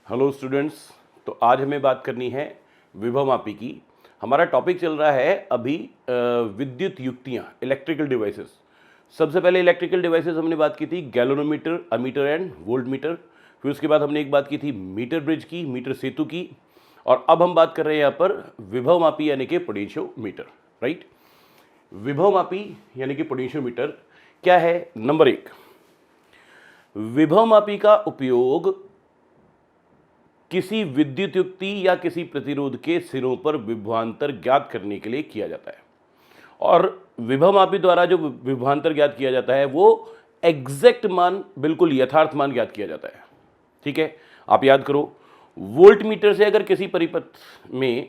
Hello students. तो आज हमें बात करनी है विभवमापी की। हमारा टॉपिक चल रहा है अभी विद्युत युक्तियाँ, इलेक्ट्रिकल डिवाइसेस। सबसे पहले इलेक्ट्रिकल डिवाइसेस हमने बात की थी गैलोनोमीटर, अमीटर एंड वोल्टमीटर। फिर उसके बाद हमने एक बात की थी मीटर ब्रिज की, मीटर सेतु की। और अब हम बात कर रहे हैं यहाँ पर विभवमापी यानी कि पोटेंशियोमीटर। राइट। विभवमापी यानी कि पोटेंशियोमीटर क्या है? नंबर एक, विभवमापी का उपयोग किसी विद्युत युक्ति या किसी प्रतिरोध के सिरों पर विभवांतर ज्ञात करने के लिए किया जाता है। और विभवमापी द्वारा जो विभवांतर ज्ञात किया जाता है वो एग्जैक्ट मान, बिल्कुल यथार्थ मान ज्ञात किया जाता है। ठीक है, आप याद करो, वोल्टमीटर से अगर किसी परिपथ में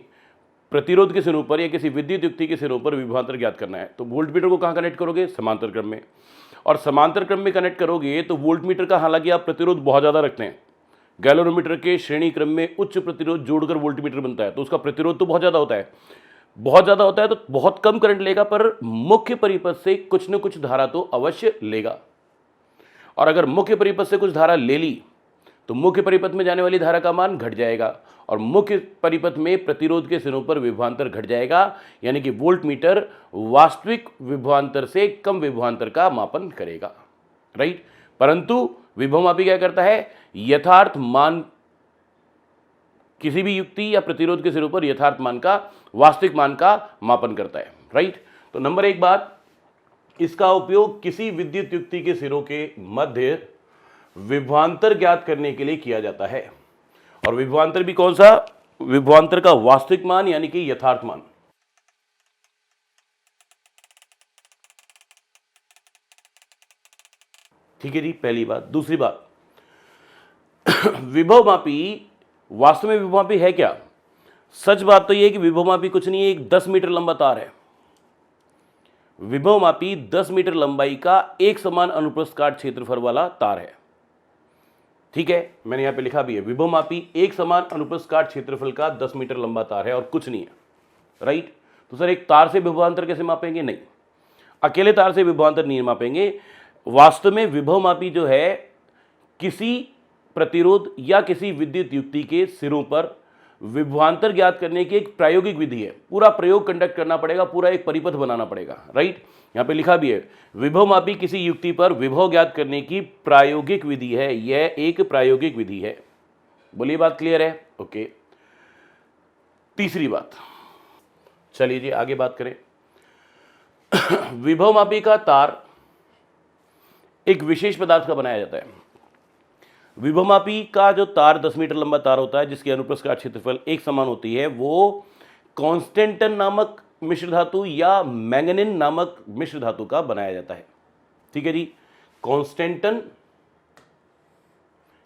प्रतिरोध के सिरों पर या किसी विद्युत युक्ति के सिरों पर विभवांतर ज्ञात करना है तो वोल्टमीटर को कहाँ कनेक्ट करोगे? समांतर क्रम में। और समांतर क्रम में कनेक्ट करोगे तो वोल्टमीटर का, हालांकि आप प्रतिरोध बहुत ज़्यादा रखते हैं, गैलोनोमीटर के श्रेणी क्रम में उच्च प्रतिरोध जोड़कर वोल्टमीटर बनता है, तो उसका प्रतिरोध तो बहुत ज़्यादा होता है, बहुत ज़्यादा होता है, तो बहुत कम करंट लेगा, पर मुख्य परिपथ से कुछ न कुछ धारा तो अवश्य लेगा। और अगर मुख्य परिपथ से कुछ धारा ले ली तो मुख्य परिपथ में जाने वाली धारा का मान घट जाएगा और मुख्य परिपथ में प्रतिरोध के सिरों पर विभवांतर घट जाएगा, यानी कि वोल्टमीटर वास्तविक विभवांतर से कम विभवांतर का मापन करेगा। राइट। परंतु विभवमापी क्या करता है? यथार्थ मान, किसी भी युक्ति या प्रतिरोध के सिरों पर यथार्थ मान का, वास्तविक मान का मापन करता है। राइट। तो नंबर एक बात, इसका उपयोग किसी विद्युत युक्ति के सिरों के मध्य विभवांतर ज्ञात करने के लिए किया जाता है। और विभवांतर भी कौन सा? विभवांतर का वास्तविक मान यानी कि यथार्थ मान। ठीक है जी, पहली बात। दूसरी बात, विभवमापी वास्तव में विभवमापी है क्या? सच बात तो यह है कि विभवमापी कुछ नहीं है, एक 10 मीटर लंबा तार है। विभवमापी 10 मीटर लंबाई का एक समान अनुप्रस्थ काट क्षेत्रफल वाला तार है। ठीक है, मैंने यहां पे लिखा भी है, विभवमापी एक समान अनुप्रस्थ काट क्षेत्रफल का 10 मीटर लंबा तार है और कुछ नहीं है। राइट। तो सर एक तार से विभवांतर कैसे मापेंगे? नहीं, अकेले तार से विभवांतर नहीं मापेंगे। वास्तव में विभवमापी जो है किसी प्रतिरोध या किसी विद्युत युक्ति के सिरों पर विभवांतर ज्ञात करने की एक प्रायोगिक विधि है। पूरा प्रयोग कंडक्ट करना पड़ेगा, पूरा एक परिपथ बनाना पड़ेगा। राइट। यहां पे लिखा भी है, विभवमापी किसी युक्ति पर विभव ज्ञात करने की प्रायोगिक विधि है। यह एक प्रायोगिक विधि है। बोलिए, बात क्लियर है? ओके। तीसरी बात, चलिए जी आगे बात करें। विभवमापी का तार एक विशेष पदार्थ का बनाया जाता है। विभवमापी का जो तार 10 मीटर लंबा तार होता है जिसकी अनुप्रस्थ काट क्षेत्रफल एक समान होती है, वो कॉन्स्टेंटन नामक मिश्र धातु या मैंगनीन नामक मिश्र धातु का बनाया जाता है। ठीक है जी, कॉन्स्टेंटन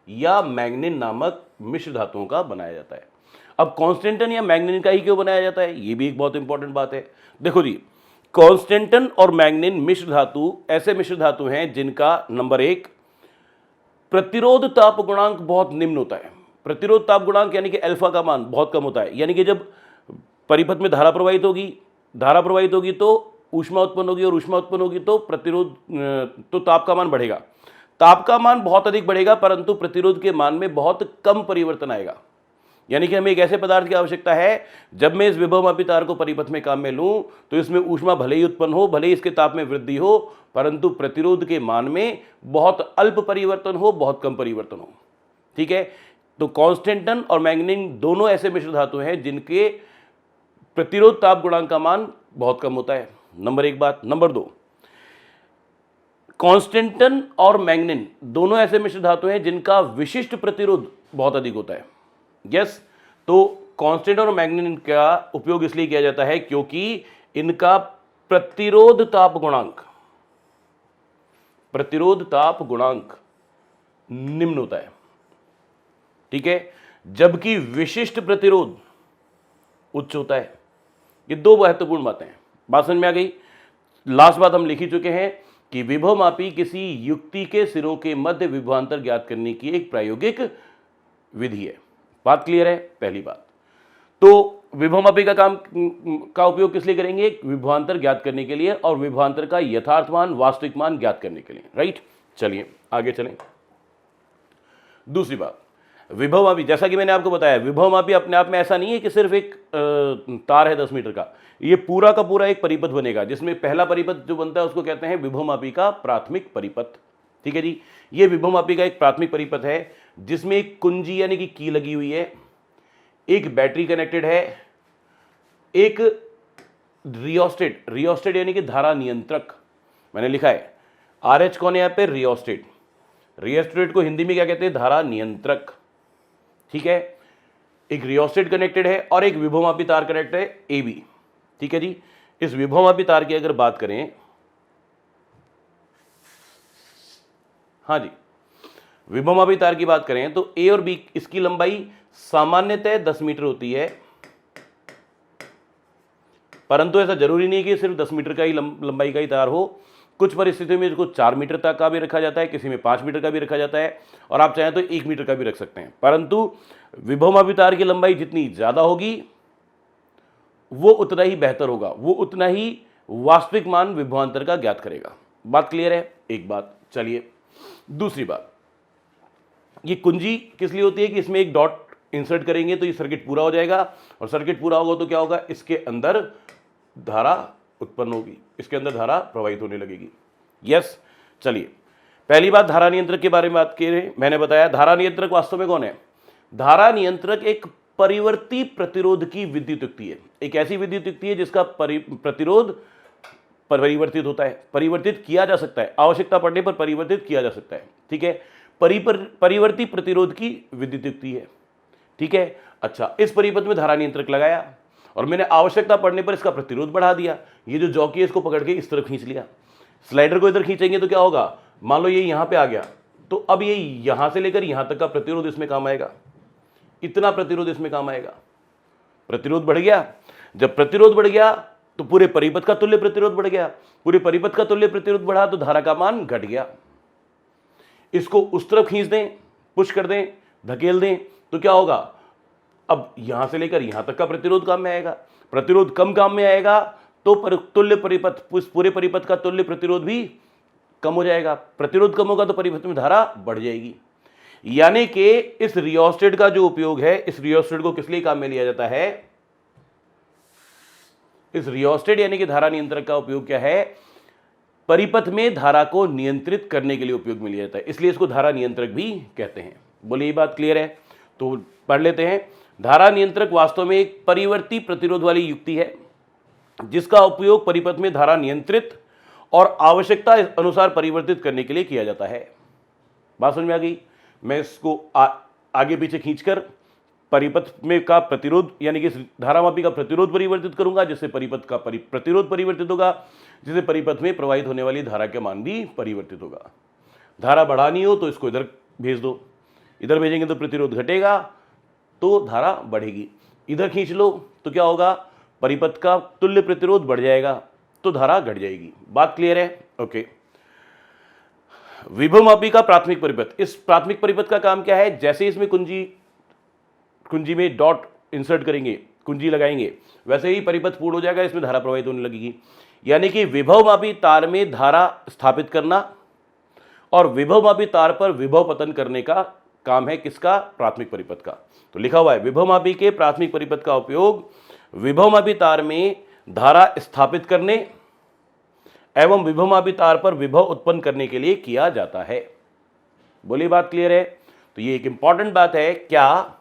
या मैंगनीन नामक मिश्र धातुओं का बनाया जाता है। अब कॉन्स्टेंटन या मैंगनीन का ही क्यों बनाया जाता है, ये भी एक बहुत इंपॉर्टेंट बात है। देखो जी, कॉन्स्टेंटन और मैंगनीन मिश्र धातु ऐसे मिश्र धातु हैं जिनका नंबर एक, प्रतिरोध ताप गुणांक बहुत निम्न होता है। प्रतिरोध ताप गुणांक यानी कि अल्फा का मान बहुत कम होता है, यानी कि जब परिपथ में धारा प्रवाहित होगी तो ऊष्मा उत्पन्न होगी और ऊष्मा उत्पन्न होगी तो प्रतिरोध, तो ताप का मान बढ़ेगा। ताप का मान बहुत अधिक बढ़ेगा परंतु प्रतिरोध के मान में बहुत कम परिवर्तन आएगा। यानी कि हमें एक ऐसे पदार्थ की आवश्यकता है, जब मैं इस विभवमापी तार को परिपथ में काम में लूं तो इसमें ऊष्मा भले ही उत्पन्न हो, भले ही इसके ताप में वृद्धि हो, परंतु प्रतिरोध के मान में बहुत अल्प परिवर्तन हो, बहुत कम परिवर्तन हो। ठीक है। तो कॉन्स्टेंटन और मैंगनीन दोनों ऐसे मिश्र धातु हैं जिनके प्रतिरोध ताप गुणांक का मान बहुत कम होता है। नंबर एक बात। नंबर दो, कॉन्स्टेंटन और मैंगनीन दोनों ऐसे मिश्र धातु हैं जिनका विशिष्ट प्रतिरोध बहुत अधिक होता है। यस। तो कॉन्स्टेंटन और मैंगनीन का उपयोग इसलिए किया जाता है क्योंकि इनका प्रतिरोध ताप गुणांक निम्न होता है। ठीक है, जबकि विशिष्ट प्रतिरोध उच्च होता है। ये दो महत्वपूर्ण बातें हैं। बात समझ में आ गई? लास्ट बात हम लिख ही चुके हैं कि विभवमापी किसी युक्ति के सिरों के मध्य विभवांतर ज्ञात करने की एक प्रायोगिक विधि है। बात क्लियर है? पहली बात। तो विभवमापी का उपयोग किस लिए करेंगे? विभवांतर ज्ञात करने के लिए और विभवांतर का यथार्थ मान, वास्तविक मान ज्ञात करने के लिए। राइट। चलिए आगे चलें। दूसरी बात, विभव मापी, जैसा कि मैंने आपको बताया, विभव मापी अपने आप में ऐसा नहीं है कि सिर्फ एक तार है 10 मीटर का, ये पूरा का पूरा एक परिपथ बनेगा, जिसमें पहला परिपथ जो बनता है उसको कहते हैं विभव मापी का प्राथमिक परिपथ। ठीक है जी, ये विभव मापी का एक प्राथमिक परिपथ है जिसमें एक कुंजी यानी कि की लगी हुई है, एक बैटरी कनेक्टेड है, एक रियोस्टेट, रियोस्टेट यानी कि धारा नियंत्रक, मैंने लिखा है RH कौन है यहाँ पे, रियोस्टेट, रियोस्टेट को हिंदी में क्या कहते हैं, धारा नियंत्रक। ठीक है, एक रियोस्टेट कनेक्टेड है और एक विभवमापी तार कनेक्टेड है AB। ठीक है जी, इस विभवमापी तार की अगर बात करें, हाँ जी, विभवमापी तार की बात करें तो A और B इसकी लंबाई सामान्यतः 10 मीटर होती है, परंतु ऐसा जरूरी नहीं कि सिर्फ 10 मीटर का ही लंबाई का ही तार हो। कुछ परिस्थितियों में इसको 4 मीटर तक का भी रखा जाता है, किसी में 5 मीटर का भी रखा जाता है, और आप चाहें तो 1 मीटर का भी रख सकते हैं। परंतु विभवमापी तार की लंबाई जितनी ज़्यादा होगी वो उतना ही बेहतर होगा, वो उतना ही वास्तविक मान विभवांतर का ज्ञात करेगा। बात क्लियर है? एक बात। चलिए दूसरी बात, ये कुंजी किस लिए होती है कि इसमें एक डॉट इंसर्ट करेंगे तो ये सर्किट पूरा हो जाएगा, और सर्किट पूरा होगा तो क्या होगा, इसके अंदर धारा उत्पन्न होगी, इसके अंदर धारा प्रवाहित होने लगेगी। यस, चलिए पहली बात धारा नियंत्रक के बारे में बात करें। मैंने बताया धारा नियंत्रक वास्तव में कौन है। धारा नियंत्रक एक परिवर्ती प्रतिरोध की विद्युत युक्ति है, एक ऐसी विद्युत युक्ति है जिसका प्रतिरोध परिवर्तित होता है, परिवर्तित किया जा सकता है, आवश्यकता पड़ने पर परिवर्तित किया जा सकता है। ठीक है, परिवर्ती प्रतिरोध की विद्युत युक्ति है। ठीक है, अच्छा, इस परिपथ में धारा नियंत्रक लगाया और मैंने आवश्यकता पड़ने पर इसका प्रतिरोध बढ़ा दिया। ये जो जॉकी है इसको पकड़ के इस तरफ खींच लिया, स्लाइडर को इधर खींचेंगे तो क्या होगा, मान लो ये यहां पे आ गया, तो अब ये यहां से लेकर यहां तक का प्रतिरोध इसमें काम आएगा, इतना प्रतिरोध इसमें काम आएगा। प्रतिरोध बढ़ गया, जब प्रतिरोध बढ़ गया तो पूरे परिपथ का तुल्य प्रतिरोध बढ़ गया, पूरे परिपथ का तुल्य प्रतिरोध बढ़ा तो धारा का मान घट गया। इसको उस तरफ खींच दें, पुश कर दें, धकेल दें तो क्या होगा, अब यहां से लेकर यहां तक का प्रतिरोध काम में आएगा, प्रतिरोध कम काम में आएगा तो तुल्य परिपथ, पूरे परिपथ का तुल्य प्रतिरोध भी कम हो जाएगा। प्रतिरोध कम होगा तो परिपथ में धारा बढ़ जाएगी। यानी कि इस रियोस्टेट का जो उपयोग है, इस रियोस्टेट को किस लिए काम में लिया जाता है, इस रियोस्टेट यानी कि धारा नियंत्रक का उपयोग क्या है, परिपथ में धारा को नियंत्रित करने के लिए उपयोग में लिया जाता है, इसलिए इसको धारा नियंत्रक भी कहते हैं। बोलिए ये बात क्लियर है? तो पढ़ लेते हैं। धारा नियंत्रक वास्तव में एक परिवर्ती प्रतिरोध वाली युक्ति है जिसका उपयोग परिपथ में धारा नियंत्रित और आवश्यकता अनुसार परिवर्तित करने के लिए किया जाता है। बात समझ में आ गई? मैं इसको आगे पीछे खींचकर परिपथ में का प्रतिरोध यानी कि धारामापी का प्रतिरोध परिवर्तित करूंगा, जिससे परिपथ का प्रतिरोध परिवर्तित होगा, जिससे परिपथ में प्रवाहित होने वाली धारा का मान भी परिवर्तित होगा। धारा बढ़ानी हो तो इसको इधर भेज दो, इधर भेजेंगे तो प्रतिरोध घटेगा तो धारा बढ़ेगी, इधर खींच लो तो क्या होगा, परिपथ का तुल्य प्रतिरोध बढ़ जाएगा तो धारा घट जाएगी। बात क्लियर है? ओके। विभवमापी का प्राथमिक परिपथ, इस प्राथमिक परिपथ का काम क्या है, जैसे इसमें कुंजी में डॉट इंसर्ट करेंगे, कुंजी लगाएंगे, वैसे ही परिपथ पूर्ण हो जाएगा, इसमें धारा प्रवाहित होने लगेगी। यानी कि विभवमापी तार में धारा स्थापित करना और विभवमापी तार पर विभव पतन करने का काम है किसका, प्राथमिक परिपथ का। तो लिखा हुआ है विभवमापी के प्राथमिक परिपथ का उपयोग विभवमापी तार में धारा स्थापित करने एवं विभवमापी तार पर विभव उत्पन्न करने के लिए किया जाता है। बोलिए बात क्लियर है? तो ये एक इंपॉर्टेंट बात है क्या,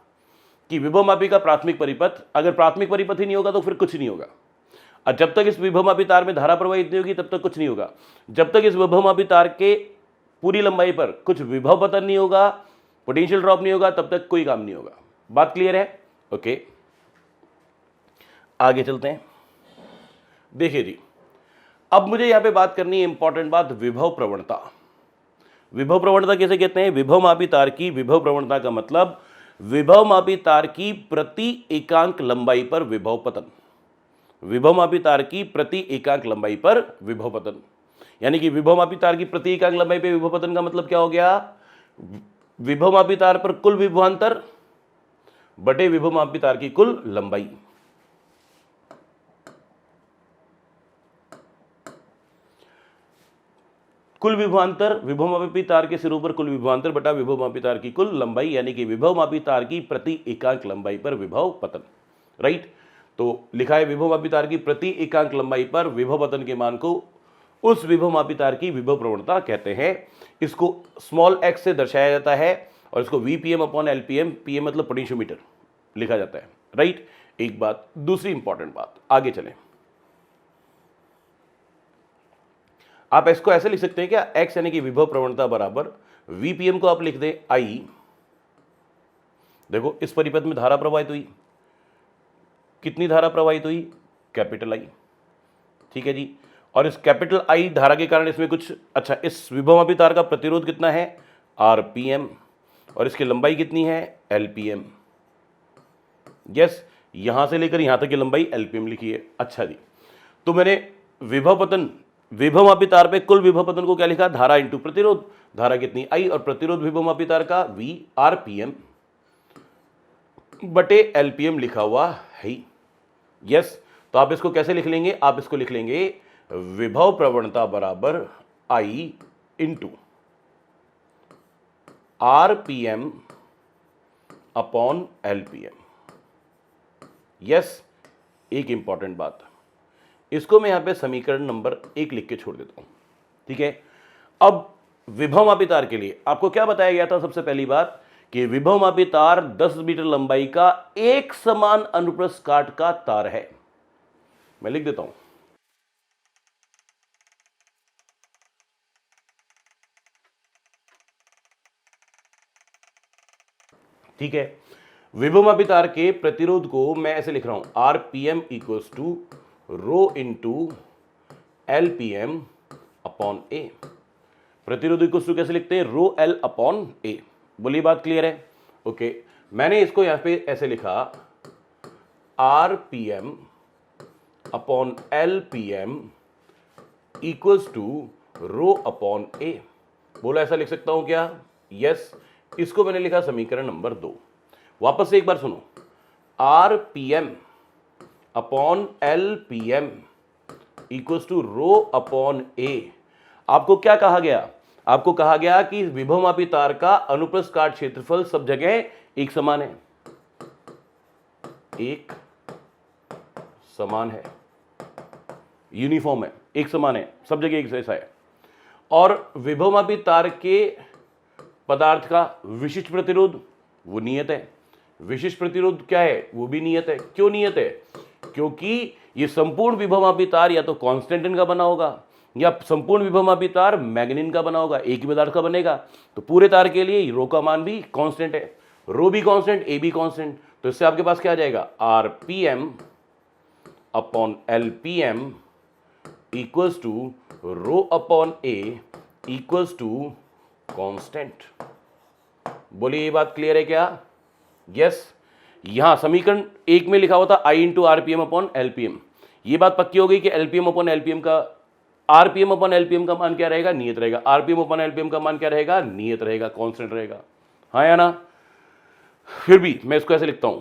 कि विभवमापी का प्राथमिक परिपथ, अगर प्राथमिक परिपथ ही नहीं होगा तो फिर कुछ नहीं होगा। और जब तक इस विभवमापी तार में धारा प्रवाहित नहीं होगी तब तक कुछ नहीं होगा। जब तक इस विभवमापी तार के पूरी लंबाई पर कुछ विभव पतन नहीं होगा, पोटेंशियल ड्रॉप नहीं होगा, तब तक कोई काम नहीं होगा। बात क्लियर है? ओके, आगे चलते हैं। देखिए जी, अब मुझे यहां पे बात करनी है इंपॉर्टेंट बात, विभव प्रवणता। विभव प्रवणता किसे कहते हैं? विभवमापी तार की विभव प्रवणता का मतलब विभवमापी तार की प्रति एकांक लंबाई पर विभव पतन, विभवमापी तार की प्रति एकांक लंबाई पर विभव पतन। यानी कि विभवमापी तार की प्रति एकांक लंबाई पर विभव पतन का मतलब क्या हो गया, विभवमापी तार पर कुल विभवांतर बटे विभवमापी तार की कुल लंबाई। कुल विभवांतर विभवमापी तार के सिरों पर कुल विभवांतर बटा विभवमापी तार की कुल लंबाई, यानी कि विभवमापी तार की प्रति एकांक लंबाई पर विभव पतन। राइट, तो लिखा है विभवमापी तार की प्रति एकांक लंबाई पर विभव पतन के मान को उस विभवमापी तार की विभव प्रवणता कहते हैं। इसको स्मॉल x से दर्शाया जाता है और इसको VPM अपॉन LPM, PM मतलब पोटेंशियोमीटर, लिखा जाता है। राइट, एक बात। दूसरी इंपॉर्टेंट बात, आगे चलें। आप इसको ऐसे लिख सकते हैं क्या, x यानी कि विभव प्रवणता बराबर VPM को आप लिख दें I। देखो इस परिपथ में धारा प्रवाहित हुई, कितनी धारा प्रवाहित हुई, कैपिटल I। ठीक है जी, और इस कैपिटल I धारा के कारण इसमें कुछ, अच्छा, इस विभवमापी तार का प्रतिरोध कितना है, RPM, और इसकी लंबाई कितनी है, LPM। यस, यहां से लेकर यहां तक की लंबाई LPM लिखी है। अच्छा जी, तो मैंने विभव पतन, विभवमापी तार पे कुल विभव पतन को क्या लिखा, धारा इंटू प्रतिरोध, धारा कितनी I और प्रतिरोध विभवमापी तार का V RPM बटे LPM लिखा हुआ है। यस, तो आप इसको कैसे लिख लेंगे, आप इसको लिख लेंगे विभव प्रवणता बराबर I into RPM upon LPM। Yes, एक इंपॉर्टेंट बात, इसको मैं यहां पे समीकरण नंबर 1 लिख के छोड़ देता हूं। ठीक है, अब विभवमापी तार के लिए आपको क्या बताया गया था, सबसे पहली बात कि विभवमापी तार 10 मीटर लंबाई का एक समान अनुप्रस्थ काट का तार है। मैं लिख देता हूं, ठीक है। विभवमापी तार के प्रतिरोध को मैं ऐसे लिख रहा हूं, RPM equals to rho into LPM upon A। प्रतिरोध इक्वल्स टू कैसे लिखते हैं, रो L अपॉन A। बोलिए, बात क्लियर है? ओके, मैंने इसको यहां पे ऐसे लिखा, RPM upon LPM equals to rho upon A। बोला ऐसा लिख सकता हूं क्या? यस, इसको मैंने लिखा समीकरण नंबर 2। वापस से एक बार सुनो, RPM upon LPM equals to rho upon A। आपको क्या कहा गया, आपको कहा गया कि विभवमापी तार का अनुप्रस्थ काट क्षेत्रफल सब जगह एक समान है, एक समान है, यूनिफॉर्म है, एक समान है, सब जगह एक जैसा है। और विभवमापी तार के पदार्थ का विशिष्ट प्रतिरोध वो नियत है। विशिष्ट प्रतिरोध क्या है, वो भी नियत है। क्यों नियत है? क्योंकि ये संपूर्ण विभवमापी तार या तो कांस्टेंटिन का बना होगा या संपूर्ण विभवमापी तार मैग्नीन का बना होगा, एक ही पदार्थ का बनेगा। तो पूरे तार के लिए रो का मान भी कांस्टेंट है, रो भी कांस्टेंट, ए भी कांस्टेंट। तो इससे आपके पास क्या आ जाएगा, RPM upon LPM equals to rho upon A equals to constant. बोलिए, ये बात क्लियर है क्या? यस, यहां समीकरण 1 में लिखा हुआ था I into RPM upon LPM। ये बात पक्की हो गई कि LPM अपॉन LPM का, RPM अपॉन LPM का मान क्या रहेगा, नियत रहेगा। RPM अपॉन LPM का मान क्या रहेगा, नियत रहेगा, कांस्टेंट रहेगा। हाँ या ना? फिर भी मैं इसको ऐसे लिखता हूं,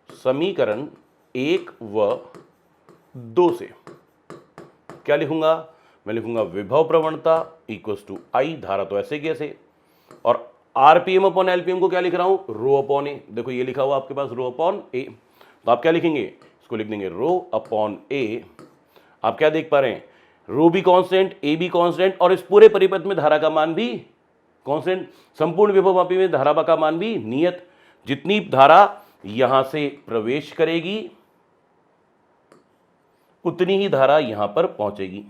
समीकरण 1 व 2 से क्या लिखूंगा, मैं लिखूंगा विभव प्रवणता इक्वल्स टू I, धारा तो ऐसे कैसे, और RPM अपॉन LPM को क्या लिख रहा हूं, रो अपॉन A। देखो ये लिखा हुआ आपके पास रो अपॉन A, तो आप क्या लिखेंगे, इसको लिख देंगे रो अपॉन A। आप क्या देख पा रहे हैं, रो भी कांस्टेंट, A भी कांस्टेंट, और इस पूरे परिपथ में धारा का मान भी कांस्टेंट, संपूर्ण विभवमापी में धारा का मान भी नियत। जितनी धारा यहां से प्रवेश करेगी उतनी ही धारा यहां पर पहुंचेगी।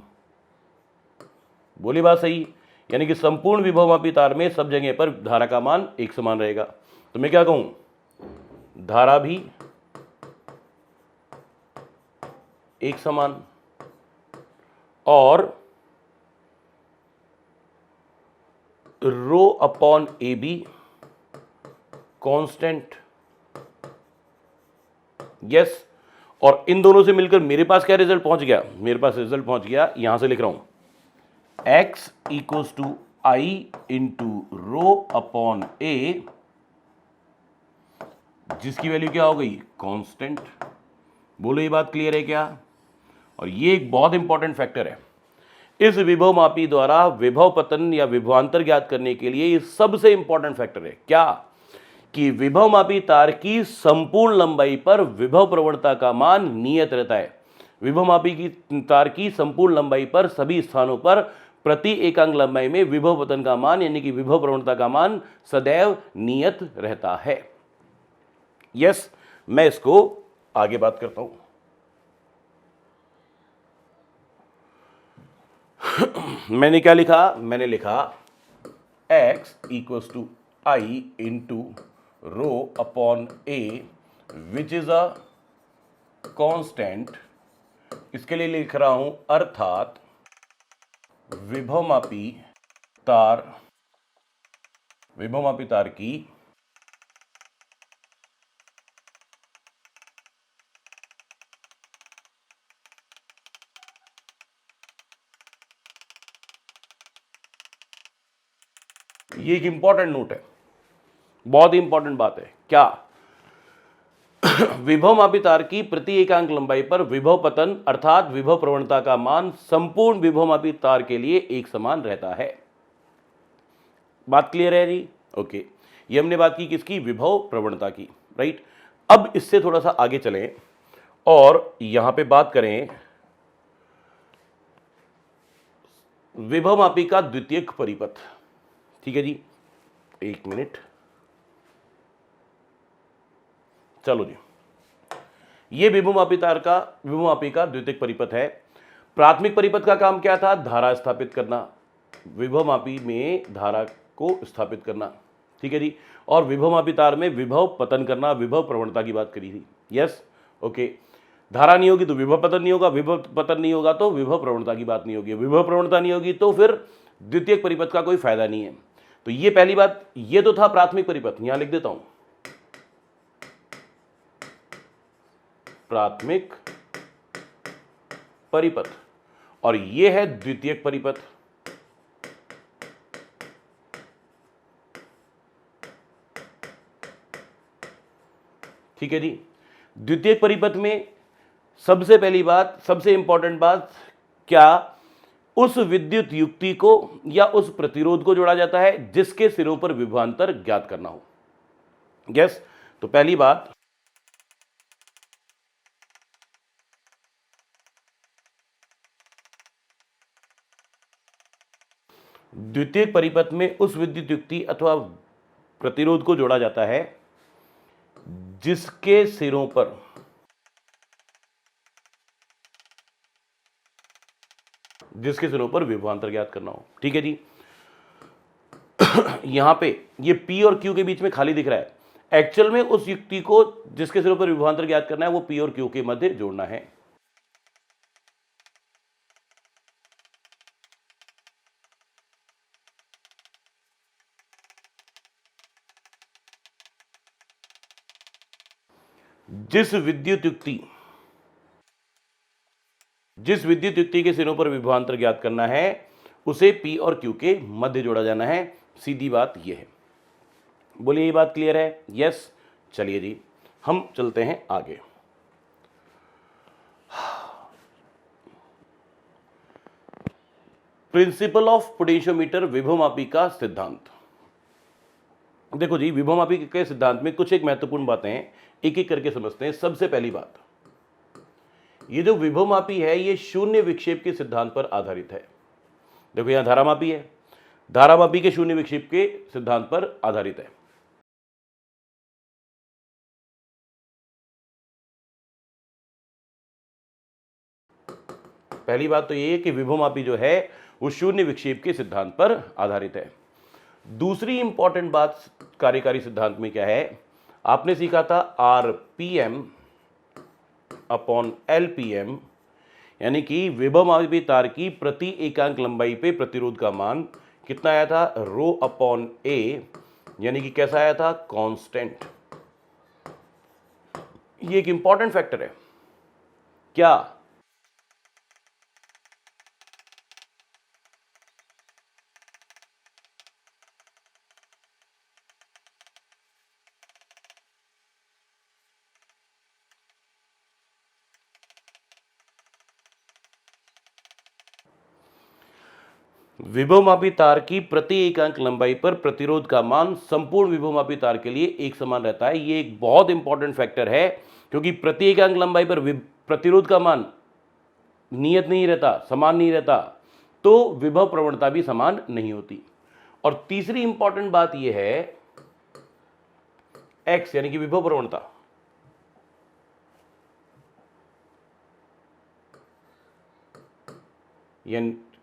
बोली बात सही? यानी कि संपूर्ण विभवमापी तार में सब जगह पर धारा का मान एक समान रहेगा। तो मैं क्या कहूं, धारा भी एक समान और रो अपॉन A भी कांस्टेंट। यस, और इन दोनों से मिलकर मेरे पास क्या रिजल्ट पहुंच गया, मेरे पास रिजल्ट पहुंच गया, यहां से लिख रहा हूं x equals to I into rho upon A, जिसकी वैल्यू क्या हो गई, कांस्टेंट। बोलो, ये बात क्लियर है क्या? और ये एक बहुत इंपॉर्टेंट फैक्टर है। इस विभव मापी द्वारा विभव पतन या विभवांतर ज्ञात करने के लिए ये सबसे इंपॉर्टेंट फैक्टर है क्या, कि विभव मापी तार की संपूर्ण लंबाई पर विभव प्रवणता का मान नियत रहता है। विभव मापी की तार की संपूर्ण लंबाई पर सभी स्थानों पर प्रति एकांक लंबाई में विभव पतन का मान यानी कि विभव प्रवणता का मान सदैव नियत रहता है। यस, मैं इसको आगे बात करता हूं। मैंने क्या लिखा, मैंने लिखा x equals to I into rho upon A which is a constant. इसके लिए लिख रहा हूं अर्थात विभव मापी तार की ये एक इंपॉर्टेंट नोट है, बहुत ही इंपॉर्टेंट बात है क्या, विभव मापी तार की प्रति एकांक लंबाई पर विभव पतन अर्थात विभव प्रवणता का मान संपूर्ण विभव मापी तार के लिए एक समान रहता है। बात क्लियर है जी? ओके, ये हमने बात की किसकी, विभव प्रवणता की, राइट। अब इससे थोड़ा सा आगे चलें और यहां पे बात करें विभव मापी का द्वितीयक परिपथ। ठीक है जी, एक मिनट, चलो जी। ये विभव मापी तार का विभव मापी का द्वितीयक परिपथ है। प्राथमिक परिपथ का काम क्या था, धारा स्थापित करना, विभव मापी में धारा को स्थापित करना। ठीक है जी, और विभव मापी तार में विभव पतन करना, विभव प्रवणता की बात करी थी। Yes, okay. धारा नहीं होगी तो विभव पतन नहीं होगा, विभव पतन नहीं होगा तो विभव प्रवणता की बात नहीं होगी, विभव प्रवणता नहीं होगी तो फिर द्वितीयक परिपथ का कोई फायदा नहीं है। तो ये पहली बात, ये तो था प्राथमिक परिपथ, यहां लिख देता हूं प्राथमिक परिपथ, और ये है द्वितीयक परिपथ। ठीक है जी, द्वितीयक परिपथ में सबसे पहली बात, सबसे इंपॉर्टेंट बात क्या, उस विद्युत युक्ति को या उस प्रतिरोध को जोड़ा जाता है जिसके सिरों पर विभवांतर ज्ञात करना हो। यस, तो पहली बात, द्वितीयक परिपथ में उस विद्युत युक्ति अथवा प्रतिरोध को जोड़ा जाता है जिसके सिरों पर विभवांतर ज्ञात करना हो। ठीक है जी, यहां पे ये P और Q के बीच में खाली दिख रहा है, एक्चुअल में उस युक्ति को जिसके सिरों पर विभवांतर ज्ञात करना है वो P और Q के मध्य जोड़ना है। जिस विद्युत युक्ति के सिरों पर विभवांतर ज्ञात करना है उसे P और Q के मध्य जोड़ा जाना है। सीधी बात यह है, बोलिए ये बात क्लियर है? यस, चलिए जी हम चलते हैं आगे। प्रिंसिपल ऑफ पोटेंशियोमीटर, विभव मापी का सिद्धांत। देखो जी, विभव मापी के सिद्धांत में कुछ एक महत्वपूर्ण बातें हैं, एक एक करके समझते हैं। सबसे पहली बात, ये जो विभव मापी है ये शून्य विक्षेप के सिद्धांत पर आधारित है। देखो यहां धारा मापी है, धारा मापी के शून्य विक्षेप के सिद्धांत पर आधारित है। पहली बात तो ये है कि विभव मापी जो है वो शून्य विक्षेप के सिद्धांत पर आधारित है। दूसरी इंपॉर्टेंट बात कार्यकारी सिद्धांत में क्या है, आपने सीखा था आरपीएम अपॉन एलपीएम, यानी कि विभव मापी तार की प्रति एकांक लंबाई पे प्रतिरोध का मान कितना आया था, रो अपॉन ए, यानी कि कैसा आया था, कांस्टेंट। ये एक इंपॉर्टेंट फैक्टर है क्या, विभवमापी तार की प्रति एकांक लंबाई पर प्रतिरोध का मान संपूर्ण विभवमापी तार के लिए एक समान रहता है। ये एक बहुत इंपॉर्टेंट फैक्टर है, क्योंकि प्रति एकांक लंबाई पर प्रतिरोध का मान नियत नहीं रहता, समान नहीं रहता, तो विभव प्रवणता भी समान नहीं होती। और तीसरी इंपॉर्टेंट बात यह है एक्स यानी कि विभव प्रवणता।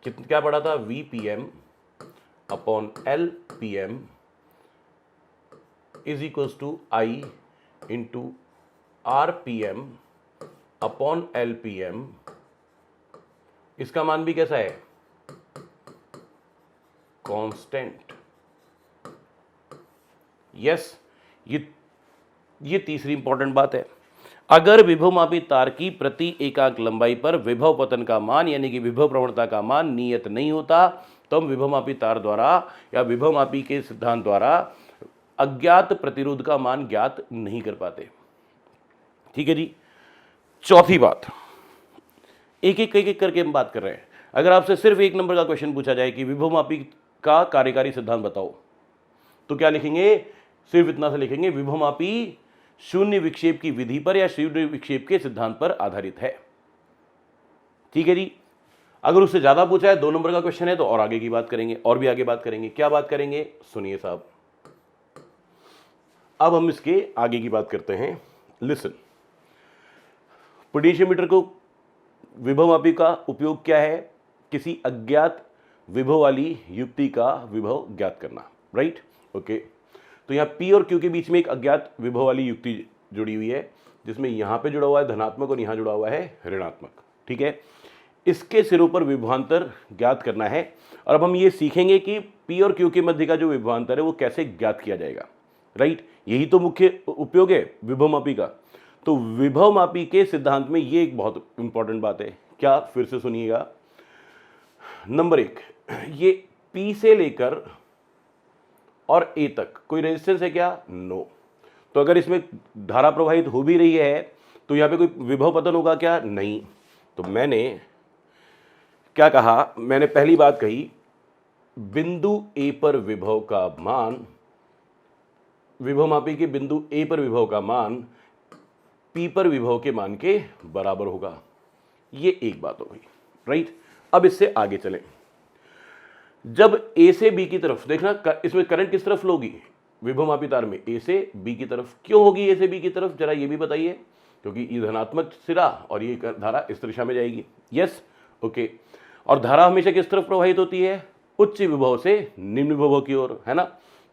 क्या पढ़ा था? VPM upon LPM is equals to I into RPM upon LPM। इसका मान भी कैसा है? कांस्टेंट। यस, ये तीसरी इंपॉर्टेंट बात है। अगर विभवमापी तार की प्रति एकांक लंबाई पर विभव पतन का मान यानी कि विभव प्रवणता का मान नियत नहीं होता, तो हम विभवमापी तार द्वारा या विभवमापी के सिद्धांत द्वारा अज्ञात प्रतिरोध का मान ज्ञात नहीं कर पाते। ठीक है जी। चौथी बात, एक एक करके हम बात कर रहे हैं। अगर आपसे सिर्फ एक नंबर का क्वेश्चन पूछा जाए कि विभवमापी का कार्यकारी सिद्धांत बताओ, तो क्या लिखेंगे? सिर्फ इतना से लिखेंगे, विभवमापी शून्य विक्षेप की विधि पर या शून्य विक्षेप के सिद्धांत पर आधारित है। ठीक है जी। अगर उससे ज्यादा पूछा है, 2 नंबर का क्वेश्चन है, तो और आगे की बात करेंगे, और भी आगे बात करेंगे। क्या बात करेंगे? सुनिए साहब, अब हम इसके आगे की बात करते हैं। लिसन, पोटेंशियोमीटर को विभवमापी का उपयोग क्या है? किसी अज्ञात विभव वाली युक्ति का विभव ज्ञात करना। Right, okay. तो यहाँ P और Q के बीच में एक अज्ञात विभव वाली युक्ति जुड़ी हुई है, जिसमें यहाँ पे जुड़ा हुआ है धनात्मक और यहाँ जुड़ा हुआ है ऋणात्मक। ठीक है, इसके सिरों पर विभवांतर ज्ञात करना है। और अब हम ये सीखेंगे कि P और Q के मध्य का जो विभवांतर है वो कैसे ज्ञात किया जाएगा। राइट, यही तो मुख्य उपयोग है विभवमापी का। तो विभवमापी के सिद्धांत में ये एक बहुत इंपॉर्टेंट बात है। क्या? फिर से सुनिएगा। नंबर 1, ये P से लेकर और A तक कोई रेजिस्टेंस है क्या? नो। तो अगर इसमें धारा प्रवाहित हो भी रही है, तो यहाँ पे कोई विभव पतन होगा क्या? नहीं। तो मैंने क्या कहा? मैंने पहली बात कही, बिंदु A पर विभव का मान, विभवमापी के बिंदु A पर विभव का मान P पर विभव के मान के बराबर होगा। ये एक बात हो गई। राइट, अब इससे आगे चलें। जब A से B की तरफ, देखना इसमें करंट किस तरफ फ्लो होगी? विभवमापी तार में A से B की तरफ। क्यों होगी A से B की तरफ, जरा ये भी बताइए। क्योंकि ये धनात्मक सिरा और ये धारा इस दिशा में जाएगी। Yes, okay. और धारा हमेशा किस तरफ प्रवाहित होती है? उच्च विभव से निम्न विभव की ओर, है ना।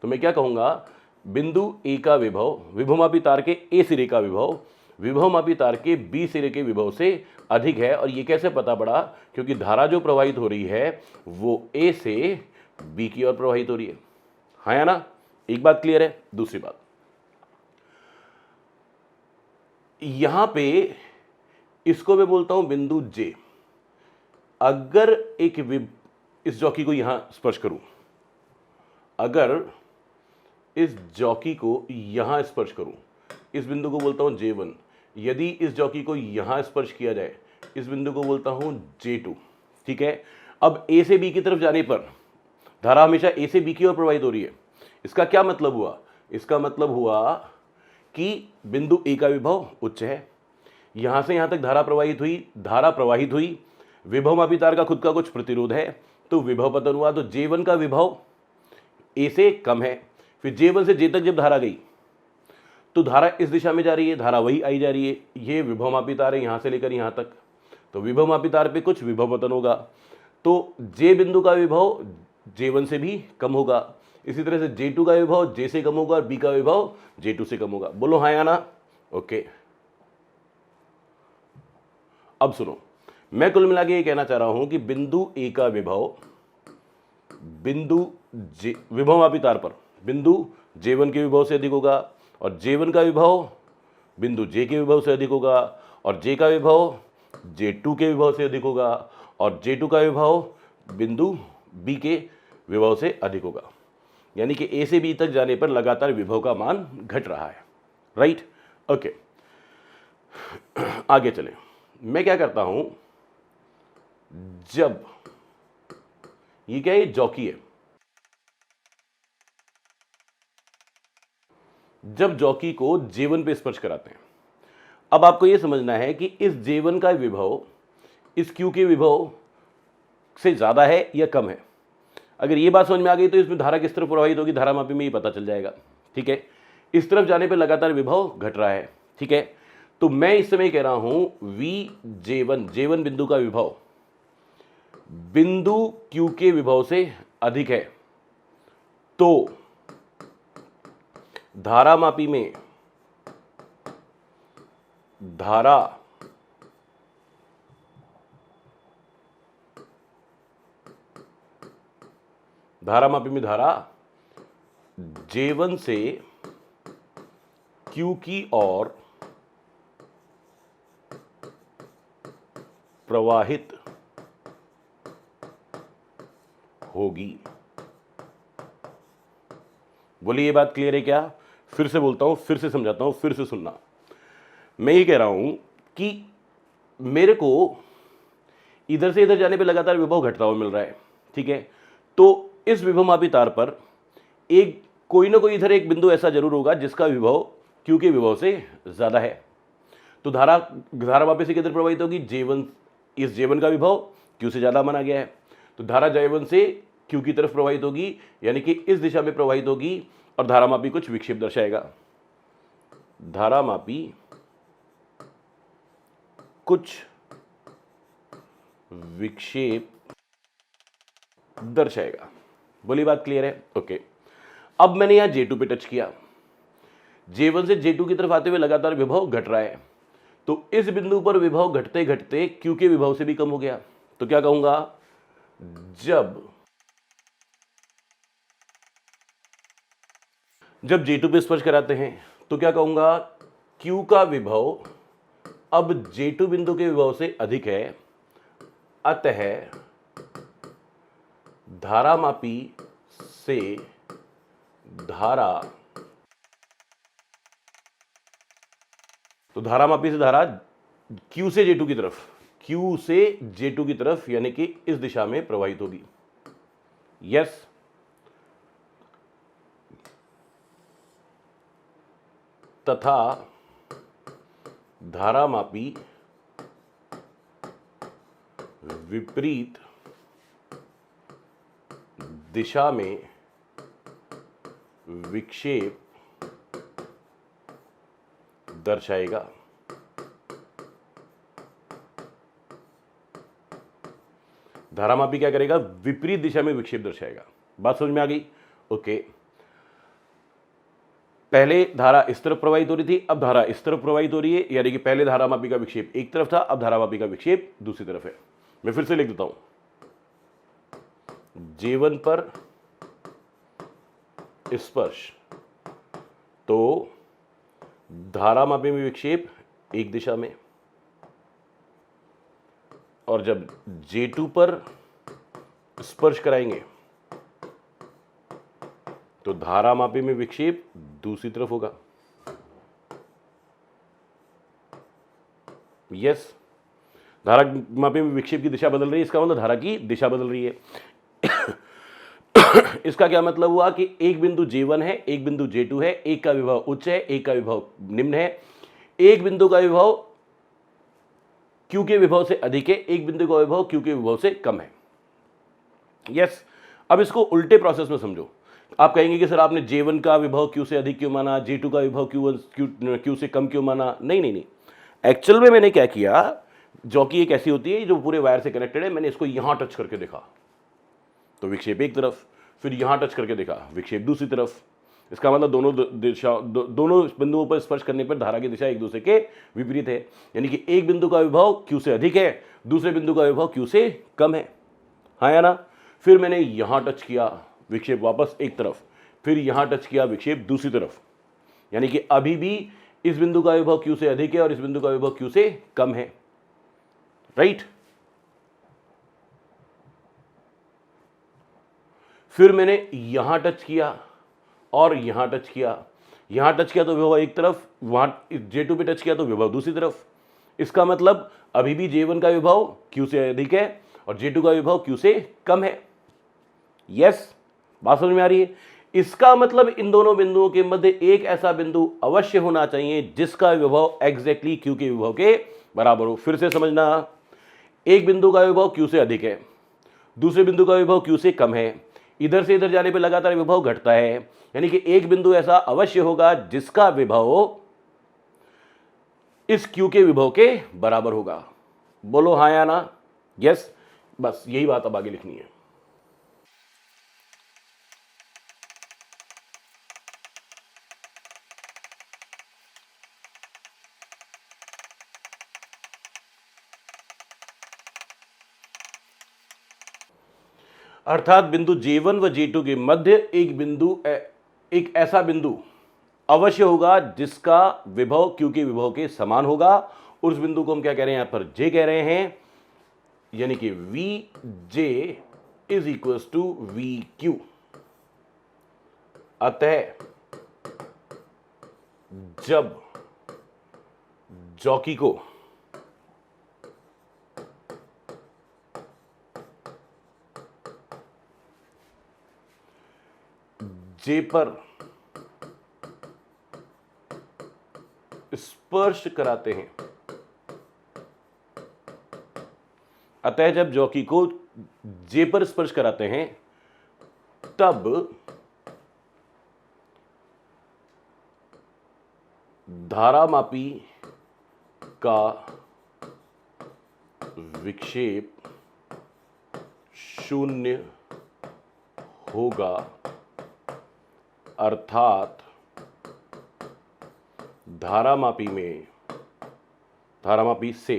तो मैं क्या कहूंगा, बिंदु A का विभव, विभवमापी तार के A सिरे का विभव विभवमापी तार के B सिरे के विभव से अधिक है। और ये कैसे पता पड़ा? क्योंकि धारा जो प्रवाहित हो रही है वो A से B की ओर प्रवाहित हो रही है। हाँ या ना? एक बात क्लियर है। दूसरी बात, यहां पे इसको मैं बोलता हूं बिंदु J। अगर इस जॉकी को यहां स्पर्श करूं, अगर इस जॉकी को यहां स्पर्श करूं, इस बिंदु को बोलता हूं J1। यदि इस जॉकी को यहां स्पर्श किया जाए, इस बिंदु को बोलता हूं J2। ठीक है, अब A से B की तरफ जाने पर धारा हमेशा A से B की ओर प्रवाहित हो रही है। इसका क्या मतलब हुआ? इसका मतलब हुआ कि बिंदु A का विभव उच्च है, यहां से यहां तक धारा प्रवाहित हुई, विभवमापी तार का खुद का कुछ प्रतिरोध है, तो विभव पतन हुआ। तो J1 का विभव A से कम है। फिर J1 से J तक जब धारा गई, तो धारा इस दिशा में जा रही है, धारा वही आई जा रही है। ये विभवमापी तार है यहां से लेकर यहां तक, तो विभवमापी तार पे कुछ विभव पतन होगा। तो J बिंदु का विभव J1 से भी कम होगा। इसी तरह से J2 का विभव J से कम होगा और B का विभव J2 से कम होगा। बोलो हाँ या ना? ओके। अब सुनो, मैं कुल मिला के ये कहना चाह रहा हूं कि बिंदु A का विभव बिंदु विभवमापी तार पर बिंदु J1 के विभव से अधिक होगा, और J1 का विभव बिंदु J के विभव से अधिक होगा, और J का विभव J2 के विभव से अधिक होगा, और J2 का विभव बिंदु B के विभव से अधिक होगा। यानी कि A से B तक जाने पर लगातार विभव का मान घट रहा है। Right, okay. आगे चलें। मैं क्या करता हूं, जब ये क्या है? जॉकी है। जब जॉकी को J1 पे स्पर्श कराते हैं, अब आपको यह समझना है कि इस J1 का विभव इस Q के विभव से ज्यादा है या कम है। अगर ये बात समझ में आ गई तो इसमें धारा किस तरफ प्रवाहित होगी, धारामापी में ये पता चल जाएगा। ठीक है, इस तरफ जाने पे लगातार विभव घट रहा है। ठीक है, तो मैं इस समय कह रहा हूं Vj1 बिंदु का विभव बिंदु Q के विभव से अधिक है, तो धारामापी में धारा J1 से Q की ओर प्रवाहित होगी। बोलिए, ये बात क्लियर है क्या? फिर से बोलता हूं, फिर से समझाता हूं, फिर से सुनना। मैं ये कह रहा हूं कि मेरे को इधर से इधर जाने पे लगातार विभव घटता हुआ मिल रहा है। ठीक है, तो इस विभवमापी तार पर एक कोई ना कोई इधर एक बिंदु ऐसा जरूर होगा जिसका विभव Q के विभव से ज्यादा है, तो धारामापी से किधर प्रवाहित होगी? J1। इस J1 का विभव Q से ज्यादा माना गया है, तो धारा J1 से Q की तरफ प्रवाहित होगी, यानी कि इस दिशा में प्रवाहित होगी, और धारामापी कुछ विक्षेप दर्शाएगा। धारामापी कुछ विक्षेप दर्शाएगा। बोली, बात क्लियर है? ओके, अब मैंने यहां J2 पे टच किया, J1 से J2 की तरफ आते हुए लगातार विभव घट रहा है, तो इस बिंदु पर विभव घटते घटते Q के विभव से भी कम हो गया। तो क्या कहूंगा? जब J2 पे स्पर्श कराते हैं तो क्या कहूंगा? Q का विभव अब J2 बिंदु के विभव से अधिक है, अतः धारामापी से धारा, तो धारामापी से धारा Q से J2 की तरफ, Q से J2 की तरफ, यानी कि इस दिशा में प्रवाहित होगी। यस, तथा धारामापी विपरीत दिशा में विक्षेप दर्शाएगा। धारामापी क्या करेगा? विपरीत दिशा में विक्षेप दर्शाएगा। बात समझ में आ गई? ओके, पहले धारा इस तरफ प्रवाहित हो रही थी, अब धारा इस तरफ प्रवाहित हो रही है, यानी कि पहले धारामापी का विक्षेप एक तरफ था, अब धारामापी का विक्षेप दूसरी तरफ है। मैं फिर से लिख देता हूं, J1 पर स्पर्श, तो धारामापी में विक्षेप एक दिशा में, और जब J2 पर स्पर्श कराएंगे तो धारामापी में विक्षेप दूसरी तरफ होगा। यस, धारामापी में विक्षेप की दिशा बदल रही है, इसका मतलब धारा की दिशा बदल रही है। इसका क्या मतलब हुआ कि एक बिंदु J1 है, एक बिंदु J2 है, एक का विभव उच्च है, एक का विभव निम्न है, एक बिंदु का विभव Q के विभव से अधिक है, एक बिंदु का विभव Q के विभव से कम है। यस, अब इसको उल्टे प्रोसेस में समझो। आप कहेंगे कि सर आपने J1 का विभव Q से अधिक क्यों माना, J2 का विभव Q से कम क्यों माना? नहीं, एक्चुअल में मैंने क्या किया, जॉकी एक ऐसी होती है जो पूरे वायर से कनेक्टेड है, मैंने इसको यहां टच करके देखा तो विक्षेप एक तरफ, फिर यहां टच करके देखा विक्षेप दूसरी तरफ। इसका मतलब दोनों बिंदुओं पर स्पर्श करने पर धारा की दिशा एक दूसरे के विपरीत है, यानी कि एक बिंदु का विभव Q से अधिक है, दूसरे बिंदु का विभव Q से कम है। हाँ या ना? फिर मैंने यहां टच किया, विक्षेप वापस एक तरफ, फिर यहां टच किया, विक्षेप दूसरी तरफ, यानी कि अभी भी इस बिंदु का विभव Q से अधिक है और इस बिंदु का विभव Q से कम है। राइट? फिर मैंने यहां टच किया और यहां टच किया, यहां टच किया तो विभव एक तरफ, वहां J2 पे टच किया तो विभव दूसरी तरफ। इसका मतलब अभी भी J1 का विभव Q से अधिक है और J2 का विभव Q से कम है। यस, बात समझ में आ रही है? इसका मतलब इन दोनों बिंदुओं के मध्य एक ऐसा बिंदु अवश्य होना चाहिए जिसका विभव एग्जैक्टली क्यू के विभव के बराबर हो। फिर से समझना, एक बिंदु का विभव क्यू से अधिक है, दूसरे बिंदु का विभव क्यू से कम है, इधर से इधर जाने पर लगातार विभव घटता है, यानी कि एक बिंदु ऐसा अवश्य होगा जिसका विभव इस क्यू के विभव के बराबर होगा। बोलो हाँ या ना? यस, बस यही बात अब आगे लिखनी है। अर्थात बिंदु J1 व J2 के मध्य एक ऐसा बिंदु अवश्य होगा जिसका विभव क्यू के विभव के समान होगा। उस बिंदु को हम क्या कह रहे हैं? यहां पर J कह रहे हैं, यानी कि VJ is equal to VQ। अतः जब जॉकी को J पर स्पर्श कराते हैं, अतः जब जॉकी को J पर स्पर्श कराते हैं तब धारामापी का विक्षेप शून्य होगा, अर्थात धारामापी से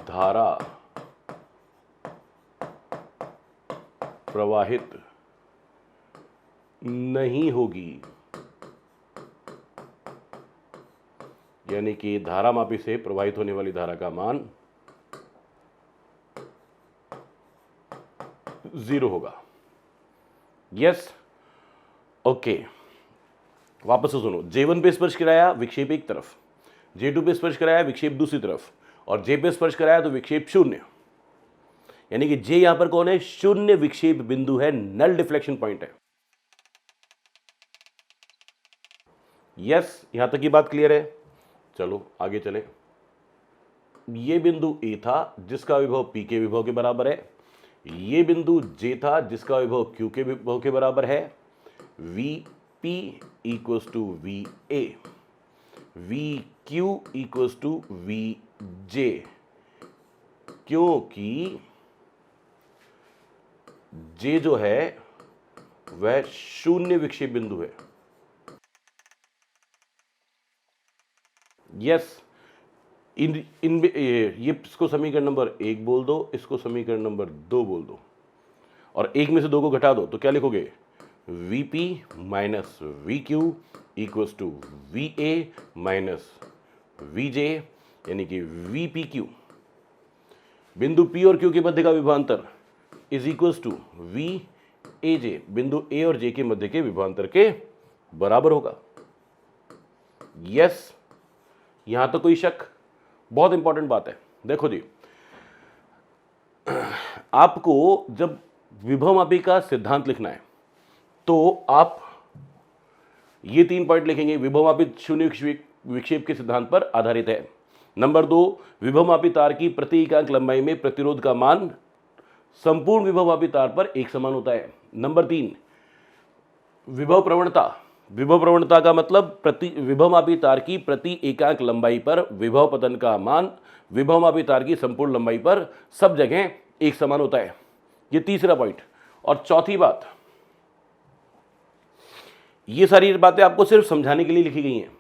धारा प्रवाहित नहीं होगी, यानी कि धारामापी से प्रवाहित होने वाली धारा का मान 0 होगा। यस, ओके, वापस से सुनो। J1 पे स्पर्श कराया, विक्षेप एक तरफ, J2 पे स्पर्श कराया, विक्षेप दूसरी तरफ, और J पे स्पर्श कराया तो विक्षेप शून्य, यानी कि J यहां पर कौन है? शून्य विक्षेप बिंदु है, नल डिफ्लेक्शन पॉइंट है। यस, यहां तक की बात क्लियर है? चलो आगे चले। ये बिंदु A था जिसका विभव P के विभव के बराबर है, ये बिंदु J था जिसका विभव Q के विभव के बराबर है। VP equals to VA, VQ equals to VJ, क्योंकि J जो है वह शून्य विक्षेप बिंदु है। यस, ये इसको समीकरण नंबर 1 बोल दो, इसको समीकरण नंबर 2 बोल दो, और एक में से 2 को घटा दो तो क्या लिखोगे? VP minus VQ equals to VA minus VJ, यानी कि VPQ। बिंदु P और Q के मध्य का विभवांतर इज इक्वल्स टू VAJ, बिंदु A और J के मध्य के विभवांतर के बराबर होगा। यस, यहां तो कोई शक? बहुत इंपॉर्टेंट बात है। देखो जी, आपको जब विभवमापी का सिद्धांत लिखना है तो आप ये 3 पॉइंट लिखेंगे। विभवमापी शून्य विक्षेप के सिद्धांत पर आधारित है। नंबर 2, विभवमापी तार की प्रति इकांक लंबाई में प्रतिरोध का मान संपूर्ण विभवमापी तार पर एक समान होता है। नंबर 3, विभव प्रवणता का मतलब विभवमापी तार की प्रति एकांक लंबाई पर विभव पतन का मान विभवमापी तार की संपूर्ण लंबाई पर सब जगह एक समान होता है। ये तीसरा पॉइंट। और चौथी बात, ये सारी बातें आपको सिर्फ समझाने के लिए लिखी गई हैं,